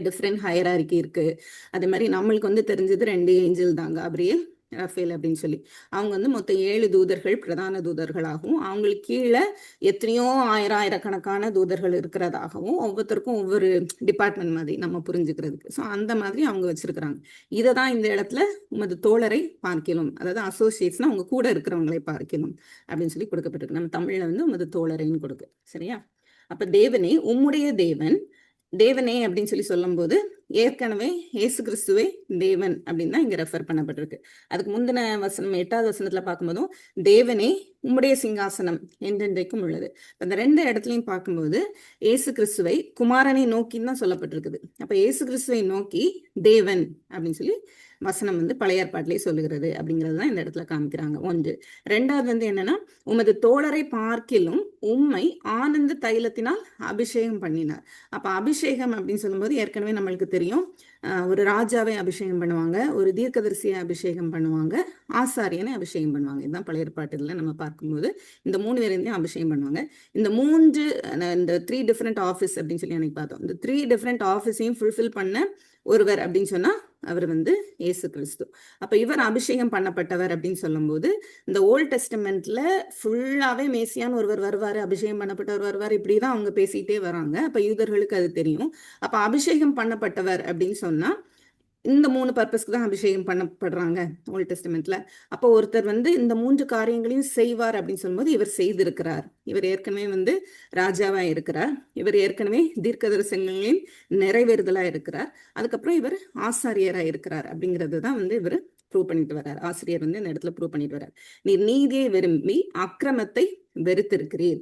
டிஃப்ரெண்ட் ஹையரார்கி இருக்கு. அதே மாதிரி நம்மளுக்கு வந்து தெரிஞ்சது 2 ஏஞ்சல் தான், காப்ரியேல், ரஃபேல் அப்படின்னு சொல்லி. அவங்க வந்து மொத்தம் 7 தூதர்கள் பிரதான தூதர்களாகவும் அவங்களுக்கு கீழே எத்தனையோ ஆயிரக்கணக்கான தூதர்கள் இருக்கிறதாகவும் ஒவ்வொருத்தருக்கும் ஒவ்வொரு டிபார்ட்மெண்ட் மாதிரி நம்ம புரிஞ்சுக்கிறதுக்கு. ஸோ அந்த மாதிரி அவங்க வச்சிருக்கிறாங்க. இதை தான் இந்த இடத்துல உமது தோழரை பார்க்கலும், அதாவது அசோசியேட்ஸ்னா அவங்க கூட இருக்கிறவங்களை பார்க்கலும் அப்படின்னு சொல்லி கொடுக்கப்பட்டிருக்கு. நம்ம தமிழ்ல வந்து உமது தோழரைன்னு கொடுக்கு. சரியா? அப்ப தேவனே உம்முடைய தேவனே அப்படின்னு சொல்லி சொல்லும் போது ஏற்கனவே இயேசு கிறிஸ்துவே தேவன் அப்படின்னு தான் இங்க ரெஃபர் பண்ணப்பட்டிருக்கு. அதுக்கு முந்தின வசனம் 8வது வசனத்துல பார்க்கும்போதும் தேவனே உம்முடைய சிங்காசனம் என்றென்றைக்கும் உள்ளது. அந்த 2 இடத்துலையும் பார்க்கும்போது இயேசு கிறிஸ்துவை குமாரனை நோக்கின்னு தான் சொல்லப்பட்டிருக்குது. அப்ப இயேசு கிறிஸ்துவை நோக்கி தேவன் அப்படின்னு சொல்லி வசனம் வந்து பழைய ஏற்பாட்டிலேயே சொல்லுகிறது அப்படிங்கிறது தான் இந்த இடத்துல காமிக்கிறாங்க. 1. 2வது வந்து என்னன்னா உமது தோழரை பார்க்கிலும் உம்மை ஆனந்த தைலத்தினால் அபிஷேகம் பண்ணினார். அப்ப அபிஷேகம் அப்படின்னு சொல்லும்போது ஏற்கனவே நம்மளுக்கு தெரியும், ஒரு ராஜாவை அபிஷேகம் பண்ணுவாங்க, ஒரு தீர்க்கதரிசியை அபிஷேகம் பண்ணுவாங்க, ஆசாரியனை அபிஷேகம் பண்ணுவாங்க. இதுதான் பழைய ஏற்பாட்டுல நம்ம பார்க்கும்போது இந்த 3 பேரையும் அபிஷேகம் பண்ணுவாங்க. இந்த 3 டிஃப்ரெண்ட் ஆஃபீஸ் அப்படின்னு சொல்லி எனக்கு பார்த்தோம். இந்த 3 டிஃப்ரெண்ட் ஆஃபீஸையும் ஃபுல்ஃபில் பண்ண ஒருவர் அப்படின்னு சொன்னா அவர் வந்து இயேசு கிறிஸ்து. அப்ப இவர் அபிஷேகம் பண்ணப்பட்டவர் அப்படின்னு சொல்லும் போது இந்த ஓல்ட் டெஸ்டமெண்ட்ல ஃபுல்லாவே மேசியான்னு ஒருவர் வருவாரு, அபிஷேகம் பண்ணப்பட்டவர் வருவார், இப்படிதான் அவங்க பேசிட்டே வராங்க. அப்ப யூதர்களுக்கு அது தெரியும். அப்ப அபிஷேகம் பண்ணப்பட்டவர் அப்படின்னு சொன்னா இந்த 3 பர்பஸ்க்கு தான் அபிஷேகம் பண்ணப்படுறாங்க ஓல்ட் டெஸ்டமெண்ட்ல. அப்போ ஒருத்தர் வந்து இந்த 3 காரியங்களையும் செய்வார் அப்படின்னு சொல்லும்போது இவர் செய்திருக்கிறார். இவர் ஏற்கனவே வந்து ராஜாவா இருக்கிறார், இவர் ஏற்கனவே தீர்க்கதரிசனங்களின் நிறைவேறுதலா இருக்கிறார், அதுக்கப்புறம் இவர் ஆசாரியரா இருக்கிறார் அப்படிங்கிறது தான் வந்து இவர் ப்ரூவ் பண்ணிட்டு வர்றார். ஆசிரியர் வந்து இந்த இடத்துல ப்ரூவ் பண்ணிட்டு வர்றார். நீர் நீதியை விரும்பி அக்கிரமத்தை வெறுத்திருக்கிறீர்.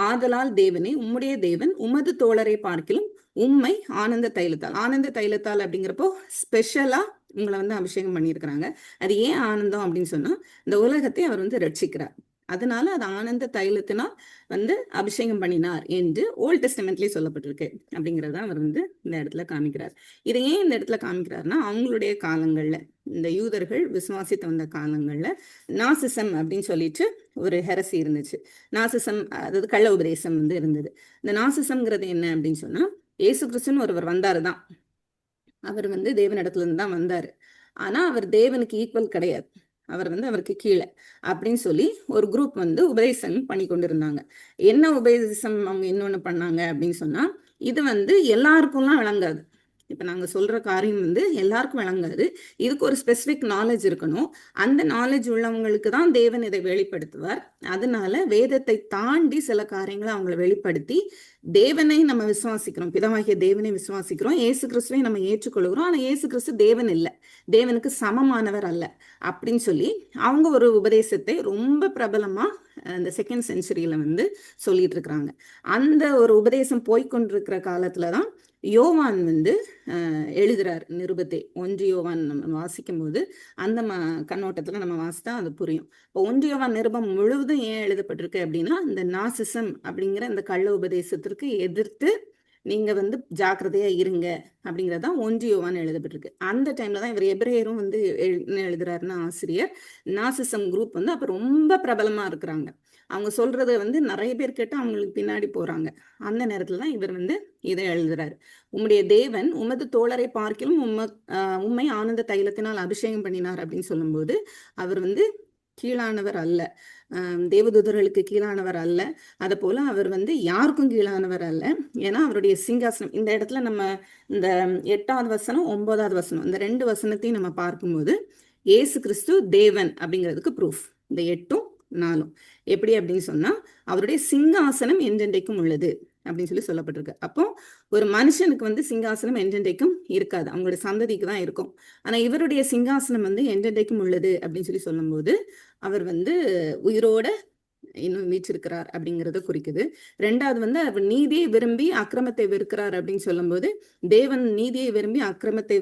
ஆதலால் தேவனே உம்முடைய தேவன் உமது தோழரை பார்க்கிலும் உம்மை ஆனந்த தைலத்தால் அப்படிங்கிறப்போ ஸ்பெஷலா உங்களை வந்து அபிஷேகம் பண்ணியிருக்கிறாங்க. அது ஏன் ஆனந்தம் அப்படின்னு சொன்னா இந்த உலகத்தை அவர் வந்து ரட்சிக்கிறார், அதனால அது ஆனந்த தைலத்தினால் வந்து அபிஷேகம் பண்ணினார் என்று ஓல்ட் டெஸ்டமெண்ட்லயே சொல்லப்பட்டிருக்கு அப்படிங்கிறத அவர் வந்து இந்த இடத்துல காமிக்கிறார். இதை ஏன் இந்த இடத்துல காமிக்கிறாருன்னா அவங்களுடைய காலங்கள்ல இந்த யூதர்கள் விசுவாசித்து வந்த காலங்கள்ல நாசிசம் அப்படின்னு சொல்லிட்டு ஒரு ஹெரசி இருந்துச்சு. நாசிசம் அதாவது கள்ள உபதேசம் வந்து இருந்தது. இந்த நாசிசம்ங்கிறது என்ன அப்படின்னு சொன்னா இயேசு கிறிஸ்துன்னு ஒருவர் வந்தாருதான், அவர் வந்து தேவனிடத்துல இருந்து தான் வந்தாரு, ஆனா அவர் தேவனுக்கு ஈக்குவல் கிடையாது, அவர் வந்து அவருக்கு கீழே அப்படின்னு சொல்லி ஒரு குரூப் வந்து உபதேசம் பண்ணி கொண்டிருந்தாங்க. என்ன உபதேசம் அவங்க இன்னொன்னு பண்ணாங்க அப்படின்னு சொன்னா இது வந்து எல்லாருக்கும்லாம் விளங்காது. இப்ப நாங்க சொல்ற காரியம் வந்து எல்லாருக்கும் விளங்காது. இதுக்கு ஒரு ஸ்பெசிபிக் நாலேஜ் இருக்கணும். அந்த நாலேஜ் உள்ளவங்களுக்கு தான் தேவன் இதை வெளிப்படுத்துவார். அதனால வேதத்தை தாண்டி சில காரியங்களை அவங்களை வெளிப்படுத்தி தேவனை நம்ம விசுவாசிக்கிறோம், பிதாவாகிய தேவனை விசுவாசிக்கிறோம், இயேசு கிறிஸ்துவை நம்ம ஏற்றுக்கொள்கிறோம். ஆனா இயேசு கிறிஸ்து தேவன் இல்லை, தேவனுக்கு சமமானவர் அல்ல அப்படின்னு சொல்லி அவங்க ஒரு உபதேசத்தை ரொம்ப பிரபலமா இந்த செகண்ட் செஞ்சுரியில வந்து சொல்லிட்டு இருக்கிறாங்க. அந்த ஒரு உபதேசம் போய்கொண்டிருக்கிற காலத்துலதான் யோவான் வந்து எழுதுறார் நிருபத்தை. 1 யோவான் நம்ம வாசிக்கும் போது அந்த கண்ணோட்டத்துல நம்ம வாசித்தா அது புரியும். இப்போ 1 யோவான் நிருபம் முழுவதும் ஏன் எழுதப்பட்டிருக்கு அப்படின்னா, இந்த நாசிசம் அப்படிங்கிற இந்த கள்ள உபதேசத்திற்கு எதிர்த்து நீங்க வந்து ஜாக்கிரதையா இருங்க அப்படிங்கறதான் 1 யோவான் எழுதப்பட்டிருக்கு. அந்த டைம்ல தான் இவர் எபிரேயரும் வந்து என்ன எழுதுறாருன்னா ஆசிரியர், நாசிசம் குரூப் வந்து அப்ப ரொம்ப பிரபலமா இருக்கிறாங்க. அவங்க சொல்றத வந்து நிறைய பேர் கேட்டு அவங்களுக்கு பின்னாடி போறாங்க. அந்த நேரத்துல தான் இவர் வந்து இதை எழுதுறாரு. உம்முடைய தேவன் உமது தோழரை பார்க்கிலும் உம்மை ஆனந்த தைலத்தினால் அபிஷேகம் பண்ணினார் அப்படின்னு சொல்லும்போது அவர் வந்து கீழானவர் அல்ல, தேவதூதர்களுக்கு கீழானவர் அல்ல, அதை போல அவர் வந்து யாருக்கும் கீழானவர் அல்ல. ஏன்னா அவருடைய சிங்காசனம், இந்த இடத்துல நம்ம இந்த 8வது வசனம் 9வது வசனம் இந்த 2 வசனத்தையும் நம்ம பார்க்கும்போது இயேசு கிறிஸ்து தேவன் அப்படிங்கிறதுக்கு ப்ரூஃப் இந்த 8ம் 4ம். எப்படி அப்படின்னு சொன்னா அவருடைய சிங்காசனம் என்றென்றைக்கும் உள்ளது அப்படின்னு சொல்லி சொல்லப்பட்டிருக்கு. அப்போ ஒரு மனுஷனுக்கு வந்து சிங்காசனம் என்றென்றைக்கும் இருக்காது, அவங்களுடைய சந்ததிக்கு தான் இருக்கும். ஆனா இவருடைய சிங்காசனம் வந்து என்றென்றைக்கும் உள்ளது அப்படின்னு சொல்லி சொல்லும்போது அவர் வந்து உயிரோட இன்னும் வீச்சிருக்கிறார் அப்படிங்கறத குறிக்குது. 2வது வந்து அவர் நீதியை விரும்பி அக்கிரமத்தை வெறுக்கிறார் அப்படின்னு சொல்லும்போது தேவன் நீதியை விரும்பி அக்கிரமத்தை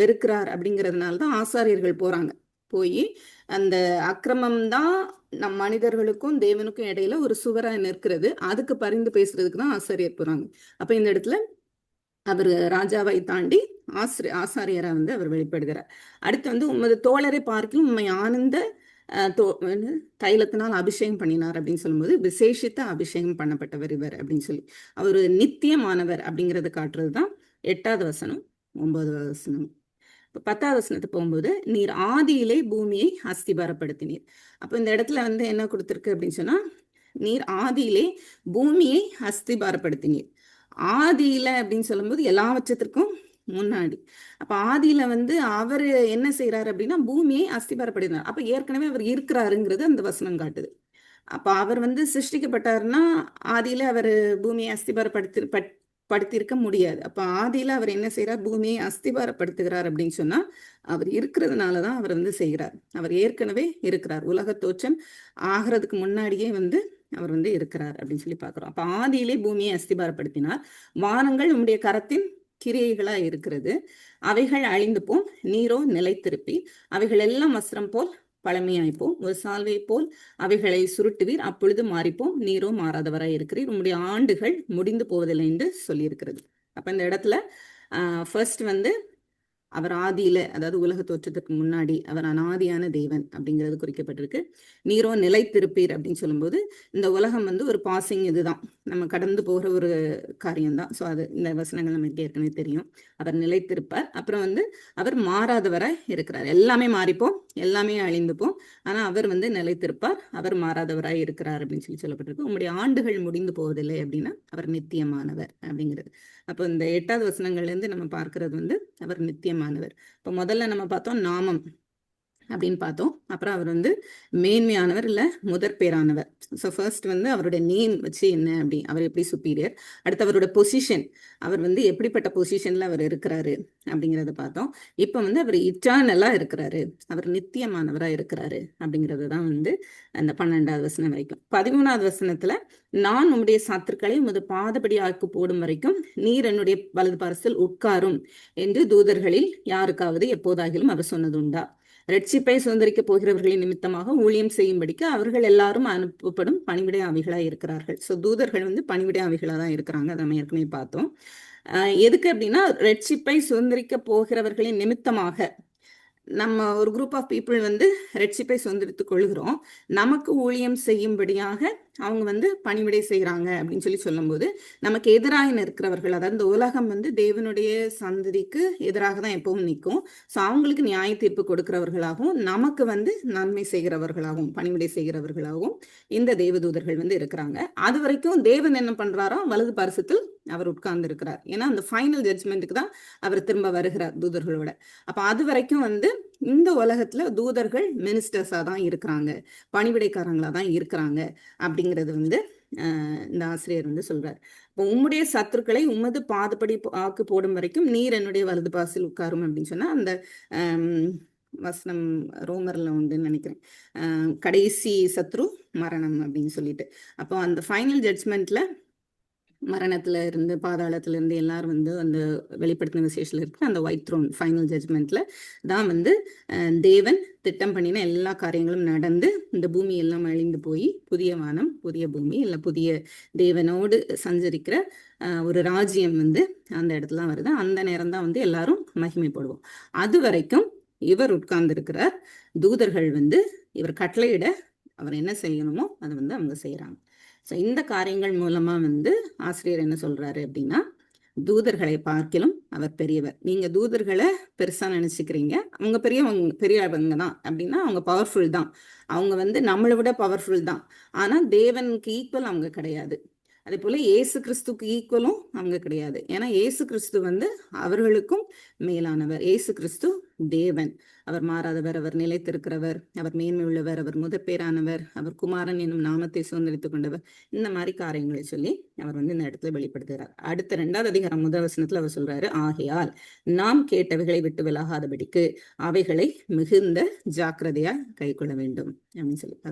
வெறுக்கிறார் அப்படிங்கிறதுனாலதான் ஆசாரியர்கள் போறாங்க. போய் அந்த அக்கிரமம் தான் நம் மனிதர்களுக்கும் தேவனுக்கும் இடையில ஒரு சுவரா நிற்கிறது, அதுக்கு பரிந்து பேசுறதுக்கு தான் ஆசாரியர் போறாங்க. அப்ப இந்த இடத்துல அவர் ராஜாவை தாண்டி ஆசாரியரா வந்து அவர் வெளிப்படுகிறார். அடுத்து வந்து உமது தோழரை பார்க்கும் உண்மை ஆனந்த தைலத்தினால் அபிஷேகம் பண்ணினார் அப்படின்னு சொல்லும்போது விசேஷித்த அபிஷேகம் பண்ணப்பட்டவர் இவர் அப்படின்னு சொல்லி அவர் நித்தியமானவர் அப்படிங்கறது காட்டுறதுதான் 8வது வசனம் 9வது வசனம். 10வது வசனத்தை போகும்போது நீர் ஆதியிலே பூமியை அஸ்திபாரப்படுத்தினீர். அப்போ இந்த இடத்துல வந்து என்ன கொடுத்திருக்கு அப்படின்னு சொன்னா, நீர் ஆதியிலே பூமியை அஸ்திபாரப்படுத்தினீர். ஆதியில அப்படின்னு சொல்லும்போது எல்லாவற்றத்திற்கும் முன்னாடி. அப்ப ஆதியில வந்து அவர் என்ன செய்யறாரு அப்படின்னா பூமியை அஸ்திபாரப்படுத்தினார். அப்ப ஏற்கனவே அவர் இருக்கிறாருங்கிறது அந்த வசனம் காட்டுது. அப்ப அவர் வந்து சிருஷ்டிக்கப்பட்டாருன்னா ஆதியில அவர் பூமியை படுத்திருக்க முடியாது. அப்ப ஆதியில அவர் என்ன செய்யறார், பூமியை அஸ்திபாரப்படுத்துகிறார் அப்படின்னு சொன்னா அவர் இருக்கிறதுனாலதான் அவர் வந்து செய்கிறார். அவர் ஏற்கனவே இருக்கிறார், உலக தோற்றம் ஆகிறதுக்கு முன்னாடியே வந்து அவர் வந்து இருக்கிறார் அப்படின்னு சொல்லி பாக்குறோம். அப்ப ஆதியிலே பூமியை அஸ்திபாரப்படுத்தினார். வானங்கள் நம்முடைய கரத்தின் கிரியைகளா இருக்கிறது, அவைகள் அழிந்து போம், நீரோ நிலைத்திருப்பி அவைகள் எல்லாம் வஸ்திரம் போல் பழமையாய்ப்போம், ஒரு சால்வை போல் அவைகளை சுருட்டுவீர், அப்பொழுது மாறிப்போம், நீரோ மாறாதவராய் இருக்கிறீர், உங்களுடைய ஆண்டுகள் முடிந்து போவதில்லை என்று சொல்லியிருக்கிறது. அப்ப இந்த இடத்துல ஃபர்ஸ்ட் வந்து அவர் ஆதியில, அதாவது உலக தோற்றத்துக்கு முன்னாடி அவர் அனாதியான தேவன் அப்படிங்கிறது குறிக்கப்பட்டிருக்கு. நீரோ நிலைத்திருப்பீர் அப்படின்னு சொல்லும்போது இந்த உலகம் வந்து ஒரு பாசிங், இதுதான் நம்ம கடந்து போகிற ஒரு காரியம்தான். ஸோ அது இந்த வசனங்கள் நமக்கு ஏற்கனவே தெரியும். அவர் நிலைத்திருப்பார். அப்புறம் வந்து அவர் மாறாதவராய் இருக்கிறார். எல்லாமே மாறிப்போம், எல்லாமே அழிந்துப்போம், ஆனா அவர் வந்து நிலைத்திருப்பார், அவர் மாறாதவராய் இருக்கிறார் அப்படின்னு சொல்லி சொல்லப்பட்டிருக்கு. உங்களுடைய ஆண்டுகள் முடிந்து போவதில்லை அப்படின்னா அவர் நித்தியமானவர் அப்படிங்கிறது. அப்போ இந்த 8வது வசனங்கள்ல இருந்து நம்ம பார்க்கிறது வந்து அவர் நித்தியமானவர். இப்போ முதல்ல நம்ம பார்த்தோம் நாமம் அப்படின்னு பார்த்தோம். அப்புறம் அவர் வந்து மேன்மையானவர் இல்ல முதற் பேரானவர். ஸோ ஃபர்ஸ்ட் வந்து அவருடைய நேம் வச்சு என்ன அப்படி, அவர் எப்படி சுப்பீரியர். அடுத்து அவரோட பொசிஷன், அவர் வந்து எப்படிப்பட்ட பொசிஷன்ல அவர் இருக்கிறாரு அப்படிங்கிறத பார்த்தோம். இப்போ வந்து அவர் இட்டர்னலா இருக்கிறாரு, அவர் நித்தியமானவரா இருக்கிறாரு அப்படிங்கிறது தான் வந்து அந்த 12வது வசனம் வரைக்கும். 13வது வசனத்துல நான் உம்முடைய சத்துருக்களை உமது பாதபடி ஆக்கு போடும் வரைக்கும் நீர் என்னுடைய வலது பாரசில் உட்காரும் என்று தூதர்களில் யாருக்காவது எப்போதாகிலும் அவர் சொன்னது உண்டா? ரட்சிப்பை சுதந்திரிக்க போகிறவர்களின் நிமித்தமாக ஊழியம் செய்யும்படிக்கு அவர்கள் எல்லாரும் அனுப்பப்படும் பணிவிடை ஆவிகளா இருக்கிறார்கள். ஸோ தூதர்கள் வந்து பணிவிடை ஆவிகளா தான் இருக்கிறாங்க, அதை நம்ம ஏற்கனவே பார்த்தோம். எதுக்கு அப்படின்னா ரட்சிப்பை சுதந்திரிக்க போகிறவர்களின் நிமித்தமாக நம்ம ஒரு குரூப் ஆஃப் பீப்புள் வந்து ரட்சிப்பை சுதந்திரித்துக் கொள்கிறோம், நமக்கு ஊழியம் செய்யும்படியாக அவங்க வந்து பணிவிடை செய்யறாங்க அப்படின்னு சொல்லி சொல்லும்போது நமக்கு எதிராக இருக்கிறவர்கள், அதாவது இந்த உலகம் வந்து தேவனுடைய சந்ததிக்கு எதிராக தான் எப்பவும் நிற்கும். ஸோ அவங்களுக்கு நியாய தீர்ப்பு கொடுக்கிறவர்களாகவும் நமக்கு வந்து நன்மை செய்கிறவர்களாகவும் பணிவிடை செய்கிறவர்களாகவும் இந்த தேவதூதர்கள் வந்து இருக்கிறாங்க. அது வரைக்கும் தேவன் என்ன பண்றாரோ வலது பரிசத்தில் அவர் உட்கார்ந்து இருக்கிறார். ஏன்னா அந்த ஃபைனல் ஜட்ஜ்மெண்ட்டுக்கு தான் அவர் திரும்ப வருகிறார் தூதர்களோட. அப்ப அது வரைக்கும் வந்து இந்த உலகத்துல தூதர்கள் மினிஸ்டர்ஸா தான் இருக்கிறாங்க, பணிவிடைக்காரங்களா தான் இருக்கிறாங்க அப்படிங்கிறது வந்து இந்த ஆசிரியர் வந்து சொல்றார். இப்போ உம்முடைய சத்துருக்களை உமது பாதப்படி ஆக்கு போடும் வரைக்கும் நீர் என்னுடைய வலது பாசில் உட்காரும் அப்படின்னு சொன்னா அந்த வசனம் ரோமர்ல உண்டுன்னு நினைக்கிறேன். கடைசி சத்ரு மரணம் அப்படின்னு சொல்லிட்டு, அப்போ அந்த ஃபைனல் ஜட்ஜ்மெண்ட்ல மரணத்துல இருந்து பாதாளத்துல இருந்து எல்லாரும் வந்து அந்த வெளிப்படுத்தின விசேஷத்துல இருக்கிற அந்த ஒயிட் த்ரோன் ஃபைனல் ஜட்ஜ்மெண்ட்ல தான் வந்து தேவன் திட்டம் பண்ணின எல்லா காரியங்களும் நடந்து இந்த பூமி எல்லாம் அழிந்து போய் புதிய வானம் புதிய பூமி இல்லை புதிய தேவனோடு சஞ்சரிக்கிற ஒரு ராஜ்யம் வந்து அந்த இடத்துல வருது. அந்த நேரம் தான் வந்து எல்லாரும் மகிமைப்படுவோம். அது வரைக்கும் இவர் உட்கார்ந்து இருக்கிறார். தூதர்கள் வந்து இவர் கட்டளையிட அவர் என்ன செய்யணுமோ அதை வந்து அவங்க செய்யறாங்க. ஸோ இந்த காரியங்கள் மூலமா வந்து ஆசிரியர் என்ன சொல்றாரு அப்படின்னா, தூதர்களை பார்க்கிலும் அவர் பெரியவர். நீங்க தூதர்களை பெருசா நினைச்சுக்கிறீங்க, அவங்க பெரியவங்க தான் அப்படின்னா அவங்க பவர்ஃபுல் தான், அவங்க வந்து நம்மளை விட பவர்ஃபுல் தான். ஆனா தேவனுக்கு ஈக்குவல் அவங்க கிடையாது. அதே போல இயேசு கிறிஸ்துக்கு ஈக்குவலும் அவங்க கிடையாது. ஏன்னா இயேசு கிறிஸ்து வந்து அவர்களுக்கும் மேலானவர். இயேசு கிறிஸ்து தேவன், அவர் மாறாதவர், அவர் நிலைத்திருக்கிறவர், அவர் மேன்மை உள்ளவர், அவர் முதற்பேரானவர், அவர் குமாரன் என்னும் நாமத்தை சுதந்திரித்துக் கொண்டவர். இந்த மாதிரி காரியங்களை சொல்லி அவர் வந்து இந்த இடத்துல வெளிப்படுத்துகிறார். அடுத்த 2வது அதிகாரம் 1 வசனத்துல அவர் சொல்றாரு, ஆகையால் நாம் கேட்டவைகளை விட்டு விலகாதபடிக்கு அவைகளை மிகுந்த ஜாக்கிரதையா கை கொள்ள வேண்டும் அப்படின்னு சொல்லி